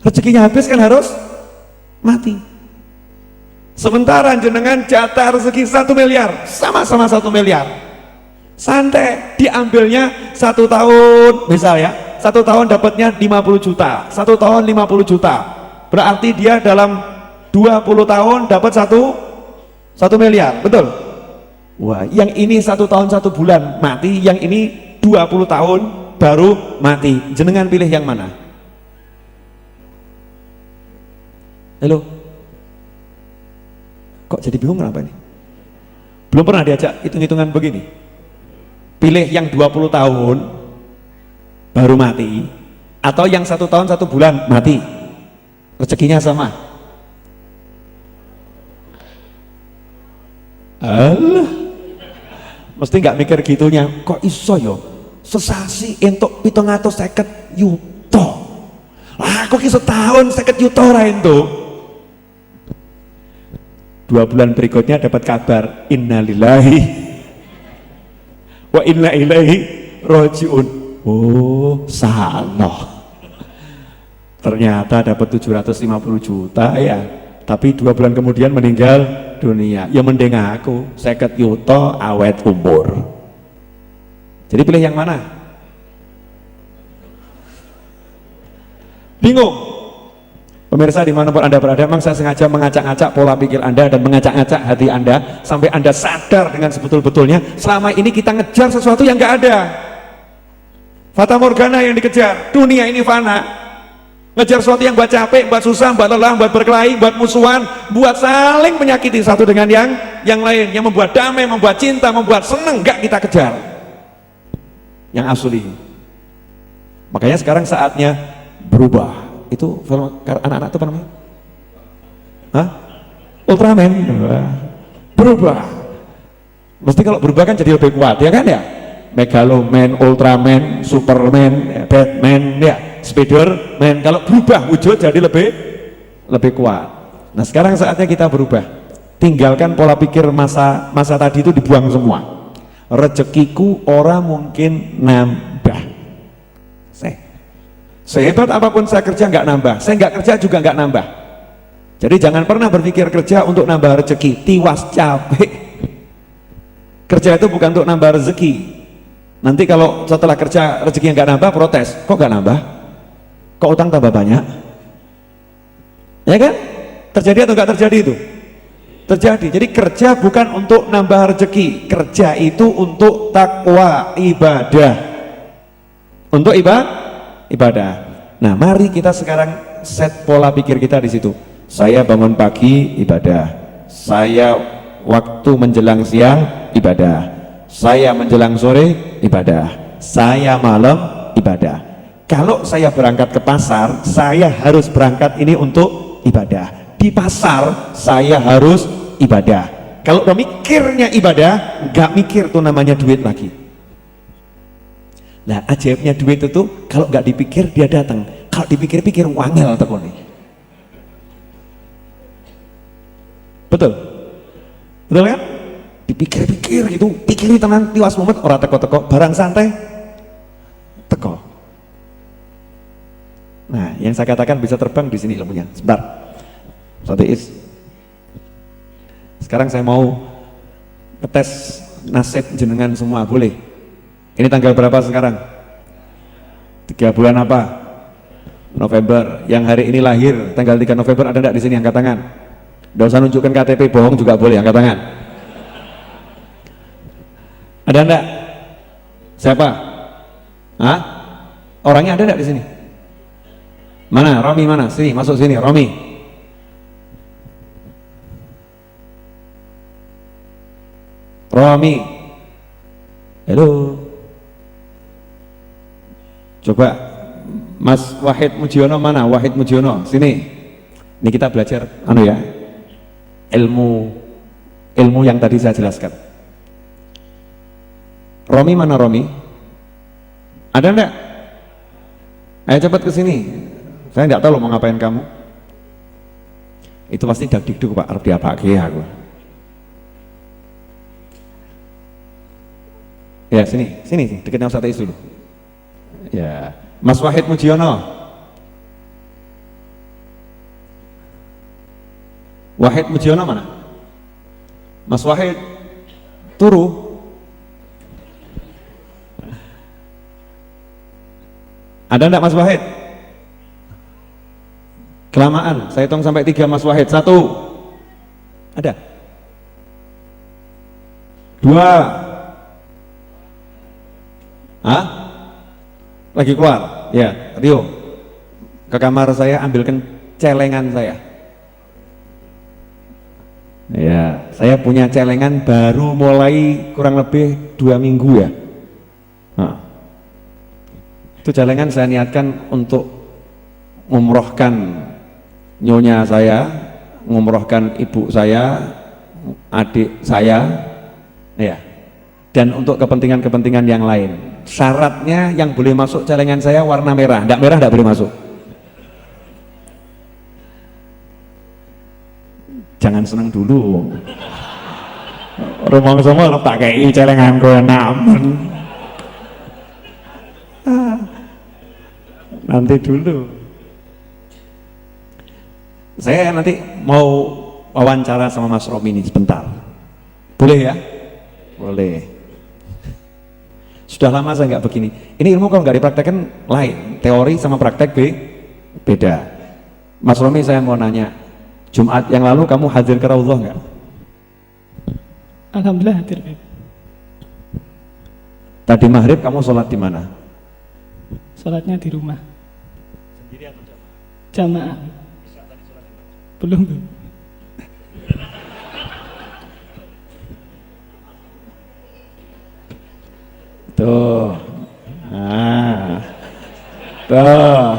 Rezekinya habis kan harus mati. Sementara jenengan jatah rezeki 1 miliar, sama-sama 1 miliar. Santai, diambilnya 1 tahun, misal ya, 1 tahun dapatnya 50 juta, 1 tahun 50 juta. Berarti dia dalam 20 tahun dapat 1 miliar, betul? Wah, yang ini 1 tahun 1 bulan mati, yang ini 20 tahun baru mati. Jenengan pilih yang mana? Halo? Kok jadi bingung kenapa ini? Belum pernah diajak hitung-hitungan begini. Pilih yang 20 tahun baru mati, atau yang 1 tahun 1 bulan mati, rezekinya sama. Alah, mesti nggak mikir gitunya. Kok iso yo sesasi entuk 750 yuto, aku ki setahun 50 yuto ora entuk. 2 bulan berikutnya dapat kabar innalillahi wa inna ilaihi rajiun. Oh, salah. Ternyata dapat 750 juta ya, tapi 2 bulan kemudian meninggal dunia. Ya mending aku 50 yuto awet umur. Jadi pilih yang mana? Bingung? Pemirsa dimanapun Anda berada, memang saya sengaja mengacak-acak pola pikir Anda dan mengacak-acak hati Anda sampai Anda sadar dengan sebetul-betulnya selama ini kita ngejar sesuatu yang nggak ada. Fata Morgana yang dikejar, dunia ini fana. Ngejar sesuatu yang buat capek, buat susah, buat lelah, buat berkelahi, buat musuhan, buat saling menyakiti satu dengan yang lain, yang membuat damai, membuat cinta, membuat senang, nggak kita kejar yang asli. Makanya sekarang saatnya berubah. Itu film anak-anak itu apa namanya? Hah? Ultraman. Berubah. Mesti kalau berubah kan jadi lebih kuat, ya kan ya? Megaloman, Ultraman, Superman, Batman, ya, Spiderman. Kalau berubah wujud jadi lebih kuat. Nah sekarang saatnya kita berubah. Tinggalkan pola pikir masa tadi itu, dibuang semua. Rezekiku ora mungkin nambah. Sehebat apapun saya kerja nggak nambah, saya nggak kerja juga nggak nambah. Jadi jangan pernah berpikir kerja untuk nambah rezeki, tiwas capek. Kerja itu bukan untuk nambah rezeki. Nanti kalau setelah kerja rezeki yang nggak nambah, protes, kok nggak nambah? Kok utang tambah banyak? Ya kan? Terjadi atau nggak terjadi itu? Terjadi. Jadi kerja bukan untuk nambah rezeki, kerja itu untuk takwa, ibadah. Untuk ibadah. Nah, mari kita sekarang set pola pikir kita di situ. Saya bangun pagi ibadah, saya waktu menjelang siang ibadah, saya menjelang sore ibadah, saya malam ibadah. Kalau saya berangkat ke pasar, saya harus berangkat ini untuk ibadah. Di pasar saya harus ibadah. Kalau udah mikirnya ibadah, nggak mikir tuh namanya duit lagi. Nah ajaibnya duit itu kalau nggak dipikir dia datang, kalau dipikir-pikir wangel tekoni. Betul? Betul kan? Dipikir-pikir gitu, pikiri tenang, tiwas mumet, orang teko-teko, barang santai teko. Nah yang saya katakan bisa terbang di sini ilmunya. Sebentar, sekarang saya mau ngetes nasib jenengan semua, boleh? Ini tanggal berapa sekarang? 3 bulan apa? November. Yang hari ini lahir tanggal 3 November ada enggak di sini angkat tangan? Nggak usah nunjukkan KTP, bohong juga boleh, angkat tangan. Ada enggak? Siapa? Hah? Orangnya ada enggak di sini? Mana? Romi mana? Sini, masuk sini, Romi. Romi. Halo. Coba Mas Wahid Mujiono mana? Wahid Mujiono, sini. Ini kita belajar ilmu yang tadi saya jelaskan. Romi mana Romi? Ada enggak? Ayo cepat ke sini. Saya nggak tahu mau ngapain kamu. Itu pasti dak-dikduk Pak, arep diapake aku. Ya sini, dekatnya Ustaz Ais dulu. Ya, Mas Wahid Mujiono. Wahid Mujiono mana? Mas Wahid turu. Ada enggak Mas Wahid? Kelamaan, saya hitung sampai 3 Mas Wahid. 1. Ada? 2. Hah? Lagi keluar? Ya, Rio ke kamar saya ambilkan celengan saya. Ya, saya punya celengan baru mulai kurang lebih 2 minggu ya. Nah, itu celengan saya niatkan untuk ngumrohkan nyonya saya, ngumrohkan ibu saya, adik saya, ya, dan untuk kepentingan-kepentingan yang lain. Syaratnya yang boleh masuk celengan saya warna merah, enggak merah enggak boleh masuk. Jangan senang dulu. Rumah semua lo pakai celengan gue namun. Nanti dulu. Saya nanti mau wawancara sama Mas Romi ini sebentar. Boleh ya? Boleh. Sudah lama saya nggak begini. Ini ilmu kalau nggak dipraktekkan lain. Teori sama praktek beda. Mas Romi, saya mau nanya, Jumat yang lalu kamu hadir ke Raudhah nggak? Alhamdulillah hadir. Tadi maghrib kamu sholat di mana? Sholatnya di rumah. Sendiri atau jamaah? Belum. Tuh. Tuh.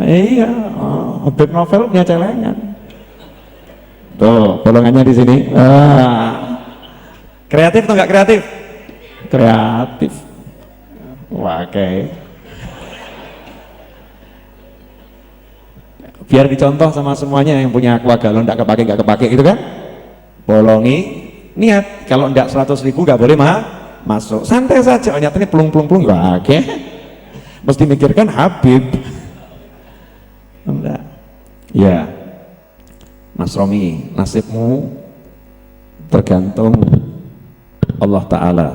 Iya, Habib Novel punya celengan. Tuh, bolongannya di sini. Kreatif atau nggak kreatif? Kreatif. Wah, oke. Biar dicontoh sama semuanya yang punya aqua galon nggak kepake gitu kan? Bolongi, niat. Kalau nggak 100.000 nggak boleh masuk. Santai saja. Nyatanya plung. Oke. Mesti mikirkan Habib. Enggak. Ya, Mas Romi, nasibmu tergantung Allah Ta'ala.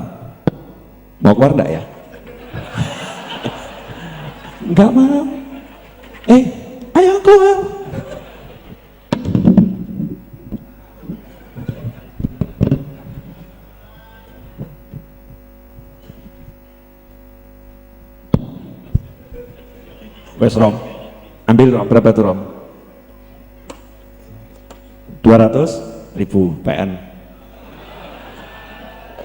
Mau keluar enggak ya? Enggak mau. Ayo keluar. Wes Rom, ambil Rom, berapa tuh Rom? 200.000 PN.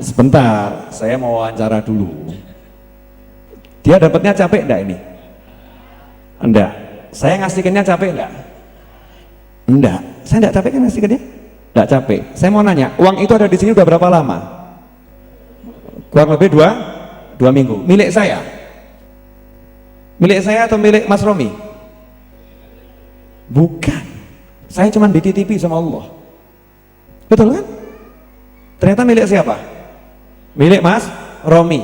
Sebentar, saya mau wawancara dulu. Dia dapatnya capek enggak ini? Enggak. Saya ngasihkannya capek enggak? Enggak. Saya enggak capek kan ngasihkannya? Enggak capek. Saya mau nanya, uang itu ada di sini udah berapa lama? Kurang lebih 2 minggu. Milik saya? Milik saya atau milik Mas Romi? Bukan. Saya cuma dititipi sama Allah. Betul kan? Ternyata milik siapa? Milik Mas Romi.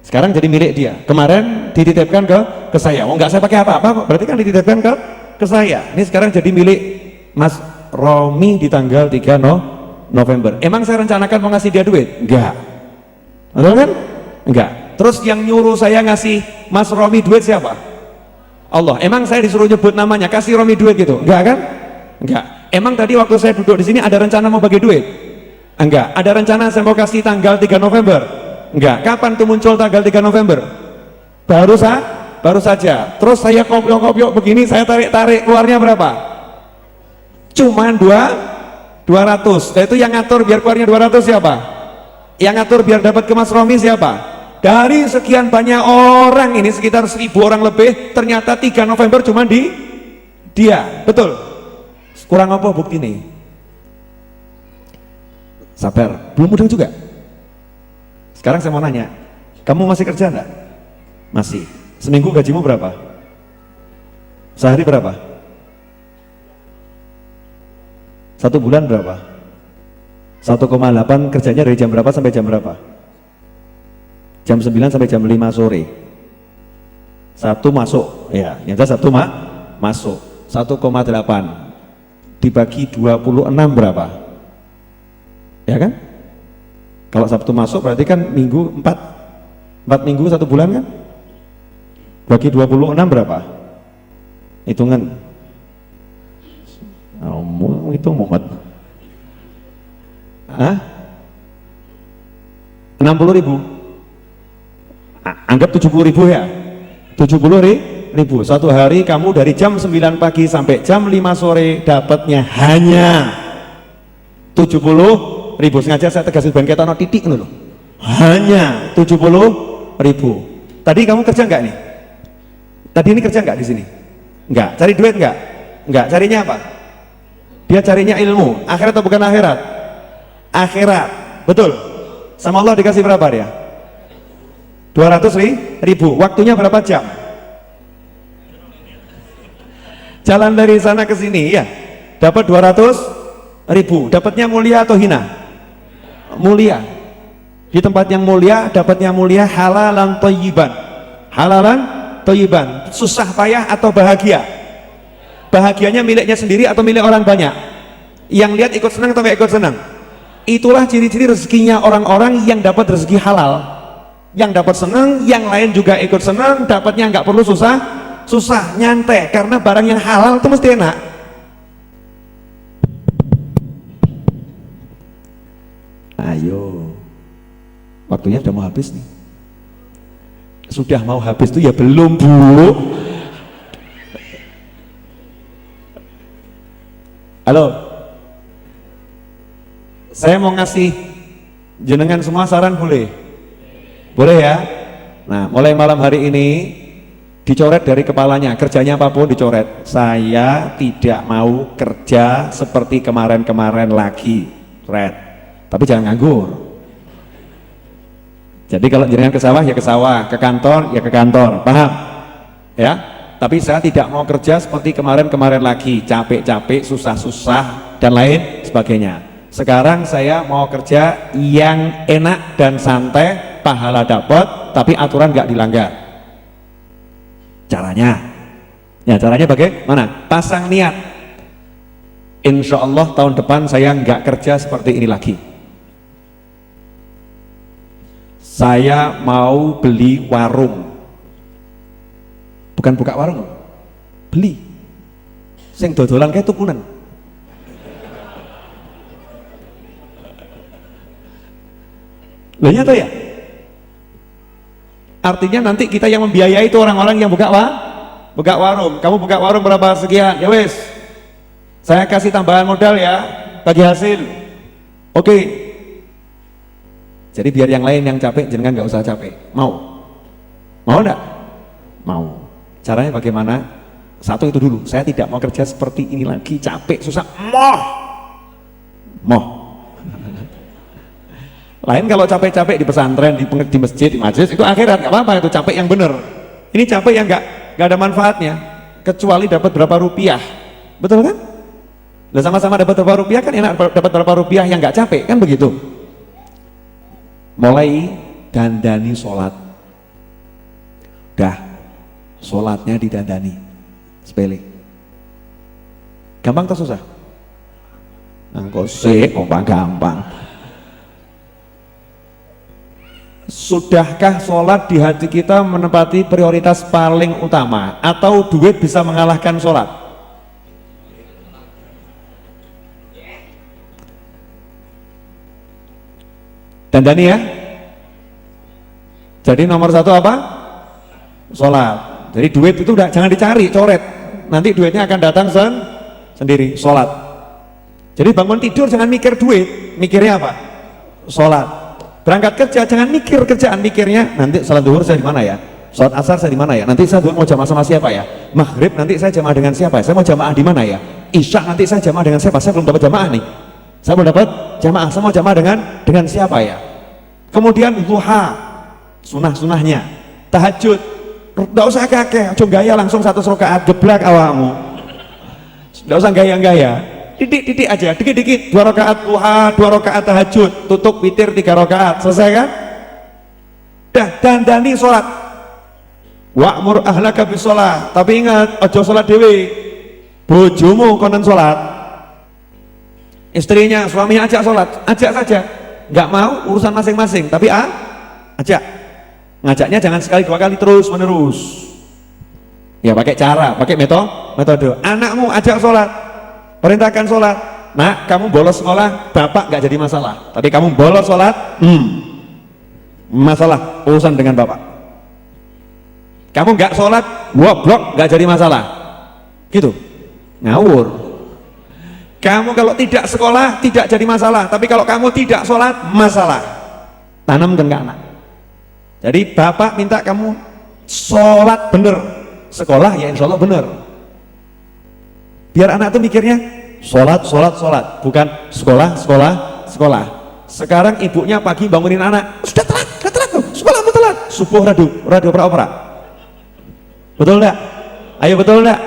Sekarang jadi milik dia. Kemarin dititipkan ke saya. Oh, nggak saya pakai apa-apa, berarti kan dititipkan ke saya. Ini sekarang jadi milik Mas Romi di tanggal 3 November. Emang saya rencanakan mau ngasih dia duit? Enggak. Betul kan? Enggak. Terus yang nyuruh saya ngasih Mas Romi duit siapa? Allah. Emang saya disuruh nyebut namanya, kasih Romi duit gitu? Enggak kan? Enggak. Emang tadi waktu saya duduk di sini ada rencana mau bagi duit? Enggak. Ada rencana saya mau kasih tanggal 3 November? Enggak. Kapan tuh muncul tanggal 3 November? Baru saja. Terus saya kopiok begini, saya tarik keluarnya berapa? Cuman 200. Nah, itu yang ngatur biar keluarnya 200 siapa? Yang ngatur biar dapat ke Mas Romi siapa? Dari sekian banyak orang ini, sekitar 1.000 orang lebih, ternyata 3 November cuma di dia. Betul? Kurang apa bukti nih? Sabar, belum mudah juga. Sekarang saya mau nanya, kamu masih kerja enggak? Masih. Seminggu gajimu berapa? Sehari berapa? 1 bulan berapa? 1,8. Kerjanya dari jam berapa sampai jam berapa? Jam 9 sampai jam 5 sore. Satu masuk, ya, nyata Sabtu masuk 1,8 dibagi 26 berapa? Ya kan? Kalau Sabtu masuk berarti kan minggu 4 minggu 1 bulan kan? Bagi 26 berapa? Hitungan. Itu mumet. Hah? 60.000. Anggap 70.000 ya. 70.000 ribu. Suatu hari kamu dari jam 9 pagi sampai jam 5 sore dapatnya hanya 70 ribu. Sengaja saya tegasin ben ketono titik loh. Hanya 70 ribu. Tadi kamu kerja enggak nih? Tadi ini kerja enggak di sini? Enggak. Cari duit enggak? Enggak. Carinya apa? Dia carinya ilmu. Akhirat atau bukan akhirat? Akhirat. Betul. Sama Allah dikasih berapa dia? 200 ribu. Waktunya berapa jam? Jalan dari sana ke sini ya. Dapat 200 ribu. Dapatnya mulia atau hina? Mulia. Di tempat yang mulia, dapatnya mulia, halalan thayyiban. Halalan thayyiban. Susah payah atau bahagia? Bahagianya miliknya sendiri atau milik orang banyak? Yang lihat ikut senang atau nggak ikut senang? Itulah ciri-ciri rezekinya orang-orang yang dapat rezeki halal. Yang dapat senang, yang lain juga ikut senang, dapatnya nggak perlu susah, nyantai, karena barang yang halal itu mesti enak. Ayo, waktunya sudah mau habis nih. Sudah mau habis tuh ya belum, Bu. Halo, saya mau ngasih jenengan semua saran, boleh? Boleh ya? Nah, mulai malam hari ini dicoret dari kepalanya, kerjanya apapun dicoret. Saya tidak mau kerja seperti kemarin-kemarin lagi, red. Tapi jangan nganggur. Jadi kalau jenengan ke sawah ya ke sawah, ke kantor ya ke kantor, paham? Ya? Tapi saya tidak mau kerja seperti kemarin-kemarin lagi, capek-capek, susah-susah, dan lain sebagainya. Sekarang saya mau kerja yang enak dan santai, pahala dapat, tapi aturan nggak dilanggar. Caranya? Ya caranya bagaimana? Pasang niat. Insya Allah tahun depan saya nggak kerja seperti ini lagi. Saya mau beli warung. Bukan buka warung, beli. Sing dodolan kayak tukunan. Lah nyata ya? Artinya nanti kita yang membiayai itu orang-orang yang buka warung. Kamu buka warung berapa sekian? Ya wes. Saya kasih tambahan modal ya, bagi hasil. Oke. Jadi biar yang lain yang capek, jangan nggak usah capek. Mau? Mau enggak? Mau. Caranya bagaimana? Satu itu dulu, saya tidak mau kerja seperti ini lagi, capek, susah, moh. Lain kalau capek-capek di pesantren, di masjid, di majelis, itu akhirat, nggak apa-apa, itu capek yang bener. Ini capek yang nggak ada manfaatnya, kecuali dapat berapa rupiah, betul kan? Lah sama-sama dapat berapa rupiah kan enak, dapat berapa rupiah yang nggak capek, kan begitu. Mulai dandani sholat, dah. Sholatnya didandani, sepele. Gampang atau susah? Engkau sih, gampang. Sudahkah sholat di hati kita menempati prioritas paling utama, atau duit bisa mengalahkan sholat? Dandani ya. Jadi nomor satu apa? Sholat. Jadi duit itu udah jangan dicari, coret. Nanti duitnya akan datang sendiri. Sholat. Jadi bangun tidur jangan mikir duit, mikirnya apa? Sholat. Berangkat kerja jangan mikir kerjaan, mikirnya nanti sholat duhur saya di mana ya? Sholat asar saya di mana ya? Nanti saya mau jamaah sama siapa ya? Maghrib nanti saya jamaah dengan siapa ya? Saya mau jamaah di mana ya? Isya nanti saya jamaah dengan siapa? Saya belum dapat jamaah nih. Saya belum dapat jamaah. Saya mau jamaah dengan siapa ya? Kemudian duha, sunah-sunahnya, tahajud. Nggak usah kakek, coba gaya langsung 100 rakaat geblak awakmu. Nggak usah gaya-gaya, titik-titik aja, dikit-dikit, 2 rakaat duha, 2 rakaat tahajud, tutup witir 3 rakaat, selesai kan? Dah, dandani sholat. Wa'mur ahlaka bisolat. Tapi ingat, ojo sholat dewe, bojomu konon sholat. Istrinya, suaminya ajak sholat, ajak saja. Nggak mau urusan masing-masing, tapi ajak. Ngajaknya jangan sekali 2 kali terus menerus. Ya pakai cara, pakai metode. Anakmu ajak sholat, perintahkan sholat. Nak, kamu bolos sekolah, bapak nggak jadi masalah. Tapi kamu bolos sholat, masalah urusan dengan bapak. Kamu nggak sholat, goblok, nggak jadi masalah. Gitu, ngawur. Kamu kalau tidak sekolah tidak jadi masalah, tapi kalau kamu tidak sholat masalah. Tanamkan ke anak. Jadi bapak minta kamu sholat bener, sekolah ya insya Allah bener. Biar anak tuh mikirnya sholat, bukan sekolah. Sekarang ibunya pagi bangunin anak, sudah telat, sekolahmu telat, subuh radio opera. Betul enggak? Ayo betul enggak?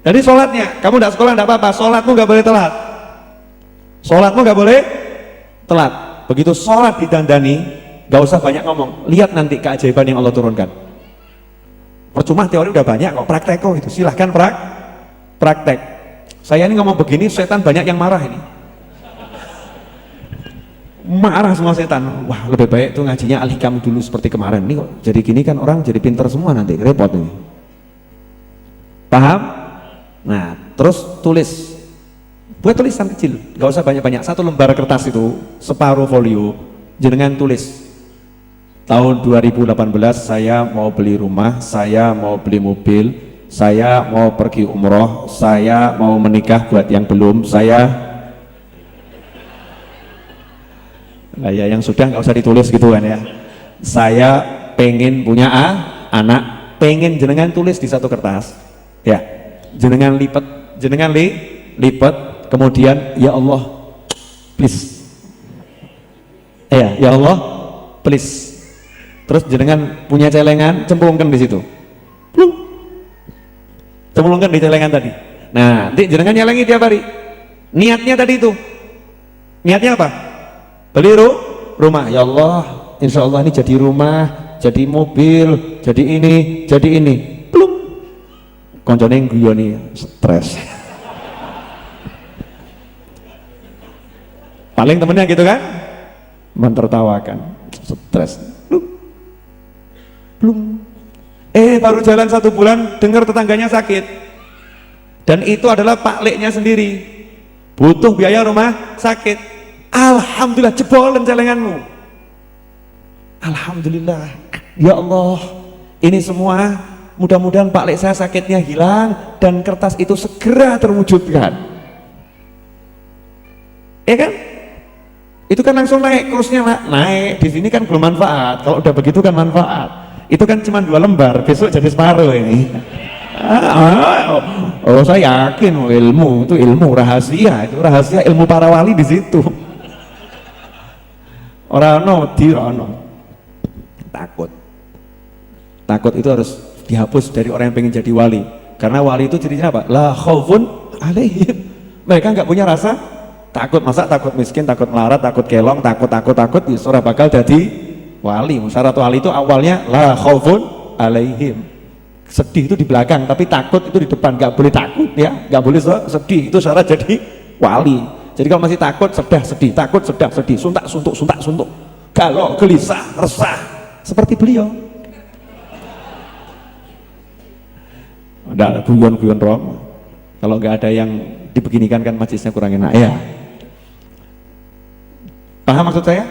Jadi sholatnya, kamu enggak sekolah enggak apa-apa, sholatmu enggak boleh telat. Sholatmu enggak boleh telat. Begitu sholat didandani, enggak usah banyak ngomong. Lihat nanti keajaiban yang Allah turunkan. Percuma teori udah banyak kok, praktek kok itu. Silahkan praktek. Saya ini ngomong begini, setan banyak yang marah ini. Marah semua setan. Wah, lebih baik tuh ngajinya alihkam dulu seperti kemarin. Ini kok jadi gini kan orang jadi pintar semua nanti, repot ini. Paham? Nah, terus tulis. Buat tulisan kecil, gak usah banyak-banyak. Satu lembar kertas itu, separuh folio, jenengan tulis. Tahun 2018 saya mau beli rumah, saya mau beli mobil, saya mau pergi umroh, saya mau menikah buat yang belum, ya yang sudah nggak usah ditulis gitu kan ya. Saya pengen punya anak, pengen jenengan tulis di satu kertas, ya, jenengan lipat, kemudian ya Allah, please, ya Allah, please. Terus jenengan punya celengan, cemplungkan di situ, cemplungkan di celengan tadi. Nah, nanti jenengan nyelengi tiap hari. Niatnya tadi itu, niatnya apa? Beli rumah, ya Allah, insya Allah ini jadi rumah, jadi mobil, jadi ini, belum. Koncone guyoni stres. Paling temennya gitu kan, mentertawakan, stres, belum. Baru jalan 1 bulan, dengar tetangganya sakit, dan itu adalah Pak Leknya sendiri, butuh biaya rumah sakit. Alhamdulillah, jebolan celenganmu. Alhamdulillah, ya Allah, ini semua mudah-mudahan Pak Lek saya sakitnya hilang dan kertas itu segera terwujudkan. Ya kan? Itu kan langsung naik, kurusnya naik. Di sini kan belum manfaat. Kalau udah begitu kan manfaat. Itu kan cuma 2 lembar, besok jadi separuh ini. Saya yakin ilmu itu ilmu rahasia, itu rahasia ilmu para wali di situ. Orang takut itu harus dihapus dari orang yang pengen jadi wali, karena wali itu cirinya apa? La khaufun alaihim, mereka nggak punya rasa takut. Masa takut miskin, takut melarat, takut kelong, takut ya surah bakal jadi wali. Syarat wali itu awalnya la khaufun alaihim, sedih itu di belakang tapi takut itu di depan. Nggak boleh takut ya, nggak boleh sedih, itu syarat jadi wali. Jadi kalau masih takut, sedih, takut, sedih, suntuk, galau, gelisah, resah, seperti beliau. Ada guyon rom. Kalau nggak ada yang dibeginikan kan majlisnya kurang enak ya. Paham maksud saya?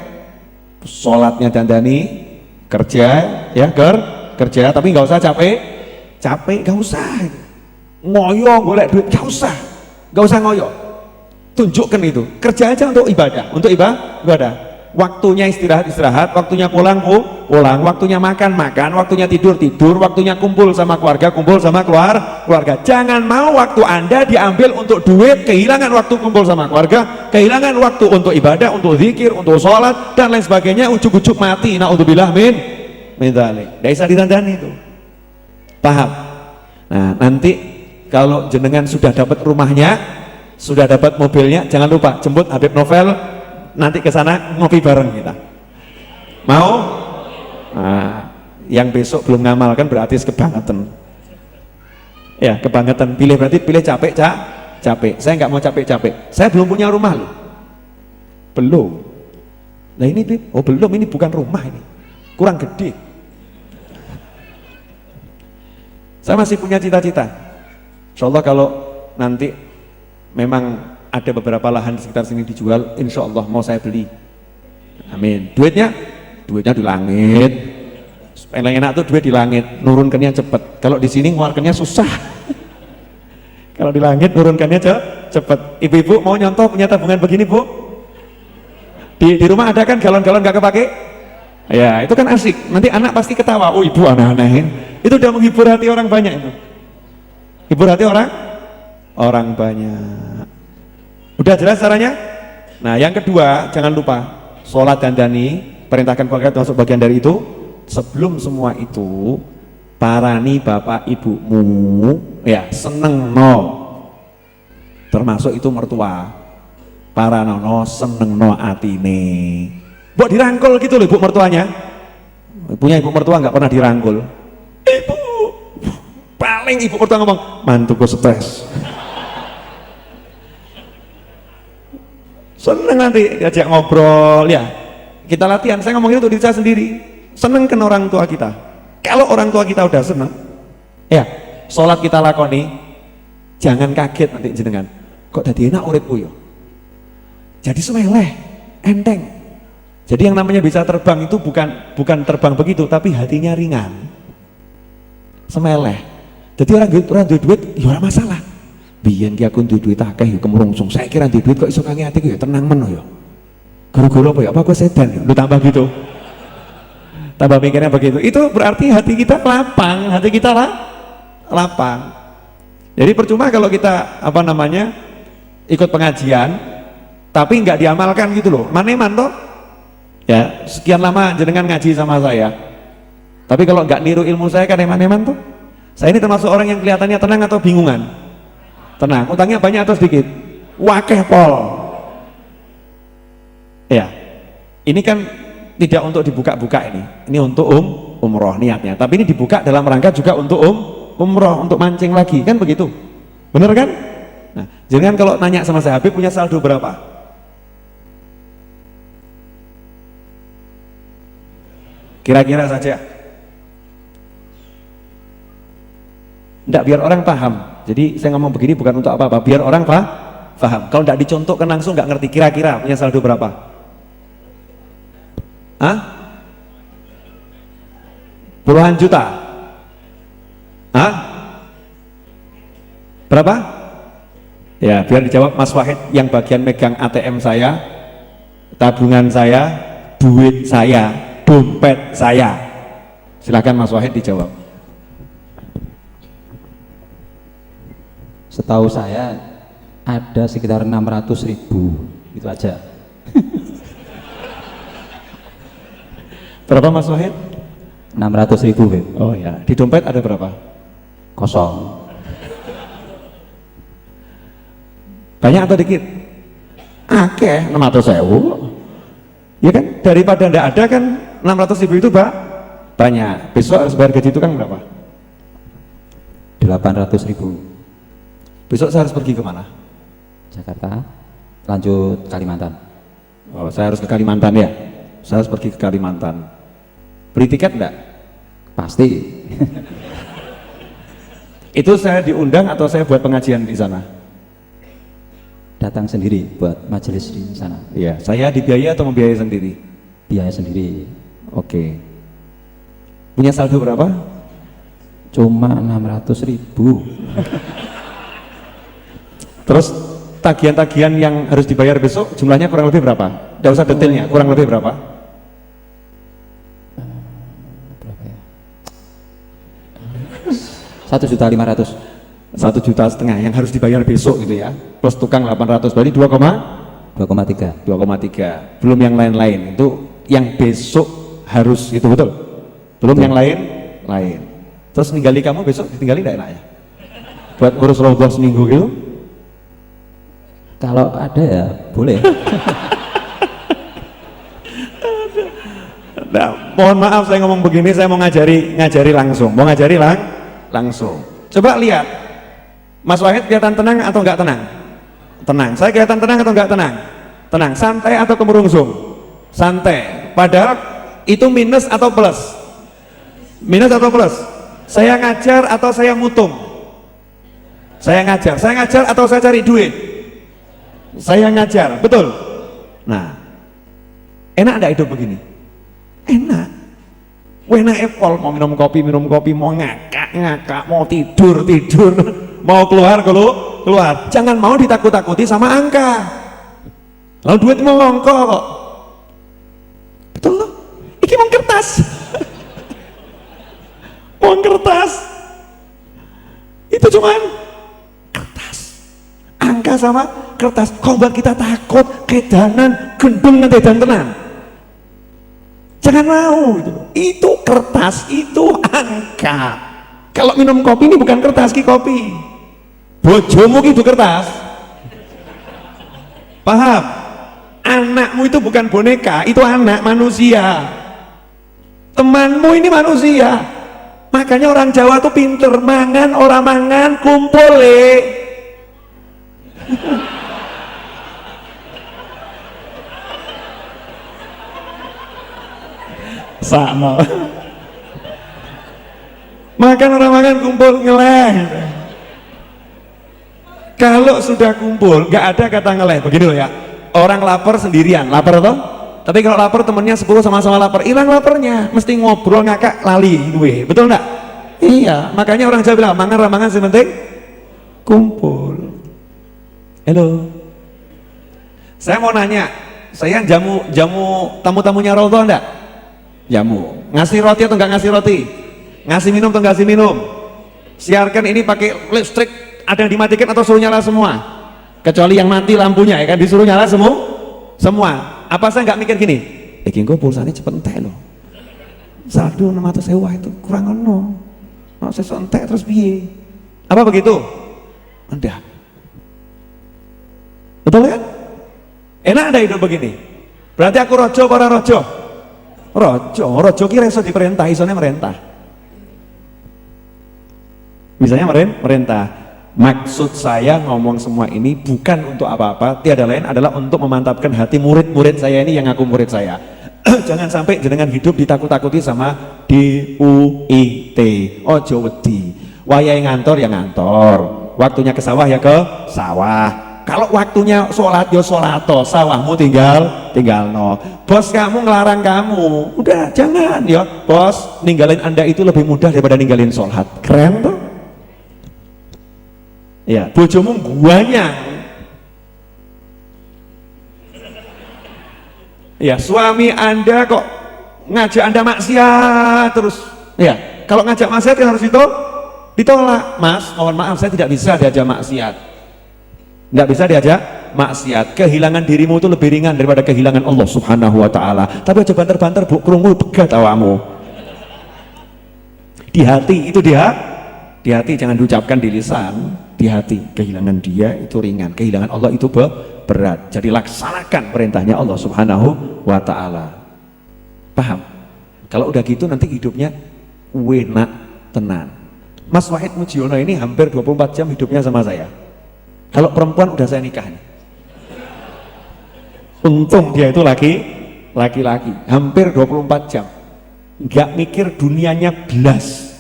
Sholatnya dandani, kerja, ya kerja, tapi nggak usah capek, nggak usah. Ngoyo, golek duit, nggak usah ngoyo. Tunjukkan itu, kerja aja untuk ibadah, waktunya istirahat, waktunya pulang, waktunya makan, waktunya tidur, waktunya kumpul sama keluarga. Jangan mau waktu Anda diambil untuk duit, kehilangan waktu kumpul sama keluarga, kehilangan waktu untuk ibadah, untuk zikir, untuk sholat dan lain sebagainya, ujuk-ujuk mati. Naudzubillah min dzalik. Tidak bisa ditandani itu. Paham? Nah, nanti kalau jenengan sudah dapat rumahnya, sudah dapat mobilnya, jangan lupa jemput Habib Novel nanti ke sana ngopi bareng kita. Mau? Nah, yang besok belum ngamalkan berarti kebangetan. Ya, kebangetan. Pilih berarti pilih capek. Saya nggak mau capek. Saya belum punya rumah loh. Belum. Nah ini belum, ini bukan rumah, ini kurang gede. Saya masih punya cita-cita. Insya Allah kalau nanti memang ada beberapa lahan di sekitar sini dijual, insya Allah mau saya beli. Amin. Duitnya di langit. Paling enak tuh duit di langit, nurunkannya cepet. Kalau di sini ngeluarkannya susah. Kalau di langit nurunkannya cepet. Ibu-ibu mau nyontoh punya tabungan begini, Bu? Di rumah ada kan galon-galon nggak kepake? Ya, itu kan asik. Nanti anak pasti ketawa. Oh, ibu aneh-anehin. Itu udah menghibur hati orang banyak itu. Hibur hati orang banyak. Udah jelas caranya? Nah, yang kedua, jangan lupa sholat dandani, perintahkan keluarga termasuk bagian dari itu. Sebelum semua itu, parani bapak ibumu ya seneng no, termasuk itu mertua, paranono seneng no atine. Buat dirangkul gitu loh ibu mertuanya. Punya ibu mertua nggak pernah dirangkul. Ibu, paling ibu mertua ngomong, mantuku stres. Seneng nanti diajak ngobrol ya. Kita latihan. Saya ngomong itu untuk diri saya sendiri. Seneng kan orang tua kita. Kalau orang tua kita udah seneng, ya sholat kita lakoni, jangan kaget nanti jenengan. Kok tadi enak uripku yo? Jadi semeleh, enteng. Jadi yang namanya bisa terbang itu bukan terbang begitu, tapi hatinya ringan. Semeleh. Jadi orang duit ya ora masalah. Biyen ki aku duit akeh yo kemrungsung. Saya kira duit kok iso kange atiku ya tenang men yo. Gara-gara apa ya? Apa aku sedan ya? Lu tambah gitu. Tambah mikirnya begitu. Itu berarti hati kita lapang, hati kita lapang. Jadi percuma kalau kita ikut pengajian tapi nggak diamalkan gitu loh. Maneman toh? Ya, sekian lama jenengan ngaji sama saya. Tapi kalau nggak niru ilmu saya kan eman-eman tuh. Saya ini termasuk orang yang kelihatannya tenang atau bingungan? Tenang. Utangnya banyak atau sedikit? Wakeh pol. Ya. Ini kan tidak untuk dibuka-buka ini untuk umroh niatnya, tapi ini dibuka dalam rangka juga untuk umroh, untuk mancing lagi, kan begitu, bener kan? Nah, jangan kalau nanya sama saya, Habib punya saldo berapa? Kira-kira saja. Enggak, biar orang paham. Jadi saya ngomong begini bukan untuk apa-apa, biar orang paham. Kalau enggak dicontohkan langsung nggak ngerti, kira-kira punya saldo berapa? Hah? Puluhan juta? Hah? Berapa? Ya, biar dijawab Mas Wahid yang bagian megang ATM saya, tabungan saya, duit saya, dompet saya. Silakan Mas Wahid dijawab. Setahu saya ada sekitar 600.000, itu aja. Berapa Mas Wahid? 600.000, Beb. Oh ya, di dompet ada berapa? Kosong. Banyak atau dikit? Akeh, 600.000. Ya kan, daripada ndak ada kan 600.000 itu banyak. Besok harus bayar gaji itu kan berapa? 800.000. Besok saya harus pergi kemana? Jakarta, lanjut Kalimantan. Oh, saya harus ke Kalimantan ya? Saya harus pergi ke Kalimantan. Beli tiket enggak? Pasti. Itu saya diundang atau saya buat pengajian di sana? Datang sendiri buat majelis di sana. Iya, saya dibiayai atau membiayai sendiri? Biaya sendiri. Oke. Punya saldo berapa? Cuma 600.000. Terus tagihan-tagihan yang harus dibayar besok jumlahnya kurang lebih berapa? Tidak usah detailnya, kurang lebih berapa? Berapa ya? 1.500.000. 1,5 juta yang harus dibayar besok gitu ya, plus tukang 800, berarti 2,3. 2,3. Belum yang lain-lain, itu yang besok harus itu betul? Belum yang lain. Terus ninggali kamu besok ditinggali tidak enak ya? Buat urus roboh seminggu gitu? Kalau ada ya boleh. Nah, mohon maaf saya ngomong begini, saya mau ngajari langsung, langsung. Coba lihat, Mas Wahid kelihatan tenang atau enggak tenang? Tenang. Saya kelihatan tenang atau enggak tenang? Tenang. Santai atau kemerungsung? Santai. Padahal itu minus atau plus? Minus atau plus? Saya ngajar atau saya mutung? Saya ngajar atau saya cari duit? Saya ngajar, betul? Nah, enak enggak hidup begini? Enak. Wenake pol, mau minum kopi, mau ngakak, mau tidur, mau keluar, keluar. Jangan mau ditakut-takuti sama angka. Lalu duit mau ngongko kok. Betul loh? Iki mau kertas. Mau kertas. Itu cuman kertas. Angka sama kertas. Kok buat kita takut, kedanan, gendeng nanti dan tenan. Jangan mau itu kertas, itu angka. Kalau minum kopi ini bukan kertas, ki kopi. Bojomu itu kertas. Paham? Anakmu itu bukan boneka, itu anak manusia. Temanmu ini manusia. Makanya orang Jawa tuh pinter, mangan orang mangan kumpul sama makan orang makan kumpul ngeleh. Kalau sudah kumpul nggak ada kata ngeleh. Begini loh ya, orang lapar sendirian lapar toh, tapi kalau lapar temennya 10 sama-sama lapar, hilang laparnya, mesti ngobrol ngakak lali duwe, betul nggak? Iya, makanya orang Jawa bilang mangan ramangan sementing kumpul. Halo, saya mau nanya, saya jamu tamu-tamunya Raudhah enggak? Jamu, ngasih roti atau enggak ngasih roti? Ngasih minum atau enggak ngasih minum? Siarkan ini pakai listrik, ada yang dimatikan atau suruh nyala semua? Kecuali yang mati lampunya ya kan, disuruh nyala semua. Apa saya nggak mikir gini, iki engko pulsane cepet entek loh, saldo 600.000 itu kurang ono, saya entek terus piye? Apa begitu? Enggak, betul kan? Enak ada hidup begini. Berarti aku rojo apa ora rojo? Rojo kira iso diperintah, isone merintah. Misalnya merintah. Maksud saya ngomong semua ini bukan untuk apa-apa, tiada lain adalah untuk memantapkan hati murid-murid saya ini yang ngaku murid saya. Jangan sampai jenengan hidup ditakut-takuti sama DUIT. Ojo wedi. Wayahe ngantor ya ngantor. Waktunya ke sawah ya ke sawah. Kalau waktunya sholat ya sholato, sawahmu tinggal no. Bos kamu ngelarang kamu, udah jangan ya. Bos, ninggalin Anda itu lebih mudah daripada ninggalin sholat. Keren tuh. Ya, bojomu guanya. Ya, suami Anda kok ngajak Anda maksiat terus. Ya, kalau ngajak maksiat kan harus ditolak. Mas, mohon maaf saya tidak bisa diajak maksiat. Nggak bisa diajak maksiat. Kehilangan dirimu itu lebih ringan daripada kehilangan Allah Subhanahu wa ta'ala. Tapi aja banter-banter buk kerungu pegat awamu. Di hati itu di hati, jangan diucapkan di lisan. Di hati, kehilangan dia itu ringan, kehilangan Allah itu berat. Jadi laksanakan perintahnya Allah Subhanahu wa ta'ala. Paham? Kalau udah gitu nanti hidupnya enak tenan. Mas Wahid Mujiono ini hampir 24 jam hidupnya sama saya. Kalau perempuan udah saya nikah nih. Untung dia itu laki-laki, hampir 24 jam. Nggak mikir dunianya belas.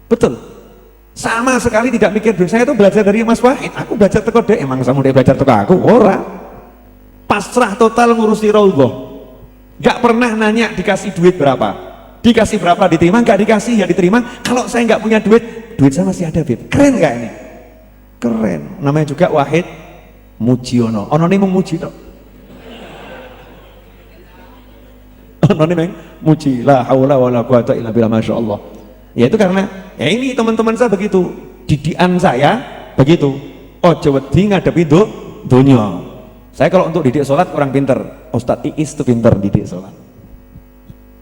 Betul. Sama sekali tidak mikir dunia. Saya itu belajar dari Mas Wahid. Aku belajar teko dek, emang sama dia belajar teko aku? Ora. Pasrah total ngurusi Raudhah. Nggak pernah nanya dikasih duit berapa. Dikasih berapa diterima, nggak dikasih ya diterima. Kalau saya nggak punya duit saya masih ada, Bib. Keren nggak ini? Keren, namanya juga Wahid Mujiono. Ono nih memuji toh. Ono nih muji, la haula wala quwata illa billah, masyaallah. Ya itu karena ya ini teman-teman saya begitu, didikan saya begitu. Ojo wedi ngadepi dunia. Saya kalau untuk didik sholat kurang pinter. Ustadz Iis tuh pinter didik sholat.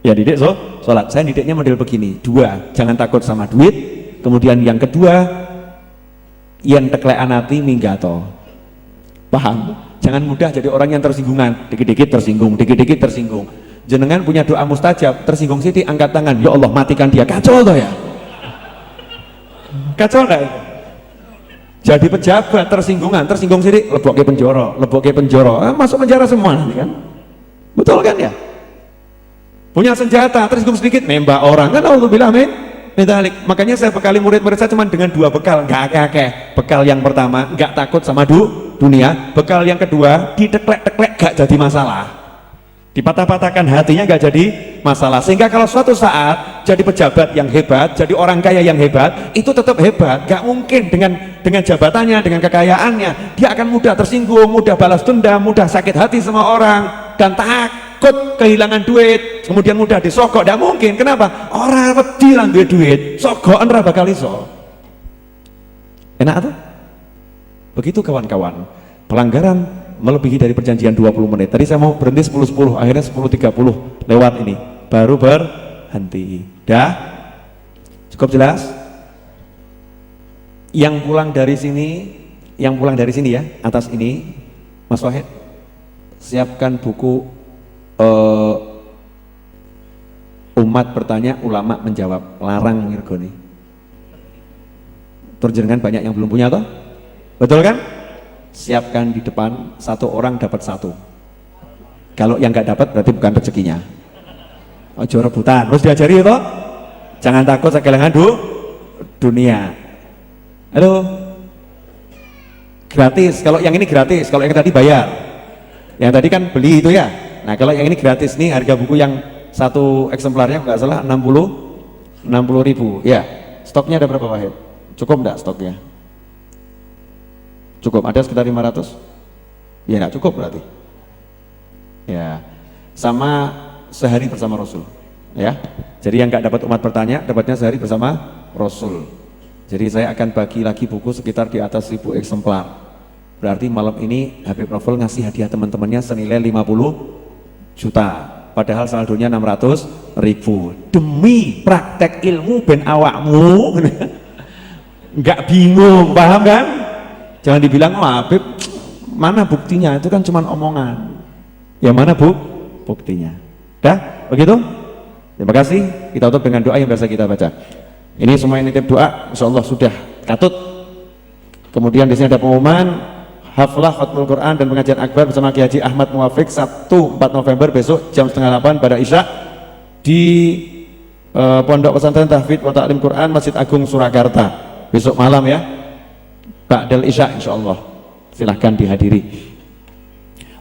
Ya didik sholat. Saya didiknya model begini. 2, jangan takut sama duit. Kemudian yang kedua, yen teklekan hati minggato. Paham? Jangan mudah jadi orang yang tersinggungan, dikit-dikit tersinggung. Jenengan punya doa mustajab, tersinggung siti angkat tangan, ya Allah matikan dia. Kacau toh ya? Kacau enggak? Jadi pejabat tersinggung siti, lebokke penjara, masuk penjara semua nanti kan? Betul kan ya? Punya senjata, tersinggung sedikit, nembak orang kan, alhamdulillah metalik. Makanya saya bekali murid-murid saya cuma dengan 2 bekal, nggak akeh. Bekal yang pertama nggak takut sama dunia. Bekal yang kedua diteklek-teklek gak jadi masalah. dipatah-patahkan hatinya nggak jadi masalah. Sehingga kalau suatu saat jadi pejabat yang hebat, jadi orang kaya yang hebat, itu tetap hebat. Nggak mungkin dengan jabatannya, dengan kekayaannya, dia akan mudah tersinggung, mudah balas dendam, mudah sakit hati sama orang, dan takut kehilangan duit, kemudian mudah disogok. Nggak mungkin. Kenapa? Orang wedi lan duwe duit, sogokan ora bakal iso. Enak tuh? Begitu kawan-kawan. Pelanggaran melebihi dari perjanjian 20 menit. Tadi saya mau berhenti 10.10, akhirnya 10.30 lewat ini. Baru berhenti. Dah? Cukup jelas? Yang pulang dari sini ya, atas ini, Mas Wahid, siapkan buku umat bertanya, ulama menjawab. Larang ngirgoni. Terjenengan banyak yang belum punya toh? Betul kan? Siapkan di depan, satu orang dapat satu. Kalau yang nggak dapat berarti bukan rezekinya. Ojo rebutan, terus diajari itu, jangan takut kehilangan dunia. Halo, gratis. Kalau yang ini gratis, kalau yang tadi bayar. Yang tadi kan beli itu ya. Nah kalau yang ini gratis nih, harga buku yang satu eksemplarnya nggak salah 60.000 ya. Stoknya ada berapa Wahid? Cukup nggak stoknya? Cukup, ada sekitar 500? Ya nggak cukup berarti. Ya, sama sehari bersama Rasul. Ya, jadi yang nggak dapat umat bertanya, dapatnya sehari bersama Rasul. Jadi saya akan bagi lagi buku sekitar di atas 1000 eksemplar. Berarti malam ini Habib Novel ngasih hadiah teman-temannya senilai 50 juta. Padahal saldonya 600.000. Demi praktek ilmu ben awakmu. Nggak bingung, paham kan? Jangan dibilang Habib, mana buktinya? Itu kan cuma omongan. Yang mana buktinya? Dah, begitu? Terima kasih. Kita tutup dengan doa yang biasa kita baca. Ini semua yang nitip doa, insya Allah sudah katut. Kemudian di sini ada pengumuman haflah khatmul Quran dan pengajian akbar bersama Kiai Haji Ahmad Muwafiq Sabtu 4 November besok jam 7:30 pada Isya di Pondok Pesantren Tahfidz wa Ta'lim Quran Masjid Agung Surakarta. Besok malam ya. Ba'dal Isya insyaallah. Silahkan dihadiri.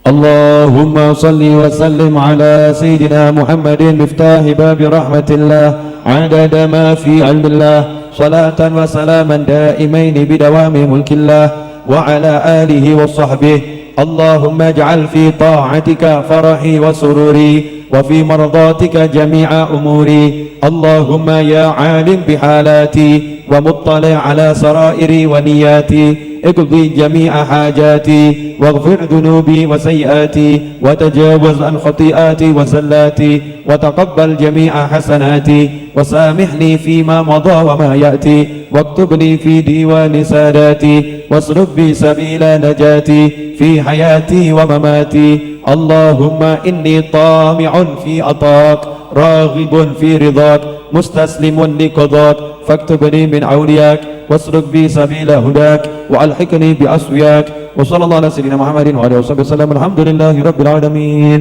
Allahumma salli wa sallim ala Sayyidina Muhammadin miftahi babi rahmatillah adada ma fi ilmillah salatan wa salaman daimaini bidawami mulkillah wa ala alihi wa sahbihi Allahumma ij'al fi ta'atika farahi wa sururi wa fi mardatika jami'a umuri Allahumma ya alim bihalati ومطلع على سرائري ونياتي اقضي جميع حاجاتي واغفر ذنوبي وسيئاتي وتجاوز عن خطيئاتي وزلاتي وتقبل جميع حسناتي وسامحني فيما مضى وما يأتي واكتبني في ديوان ساداتي واسلك بي سبيل نجاتي في حياتي ومماتي اللهم إني طامع في عطاك راغب في رضاك مستسلم لقضاك فاكتبني من أولياك واسلك بي سبيل هداك وألحقني بأسوياك وصلى الله على سيدنا محمد وعلى آله وسلم الحمد لله رب العالمين.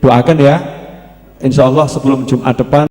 Doakan ya, insya Allah sebelum Jumat depan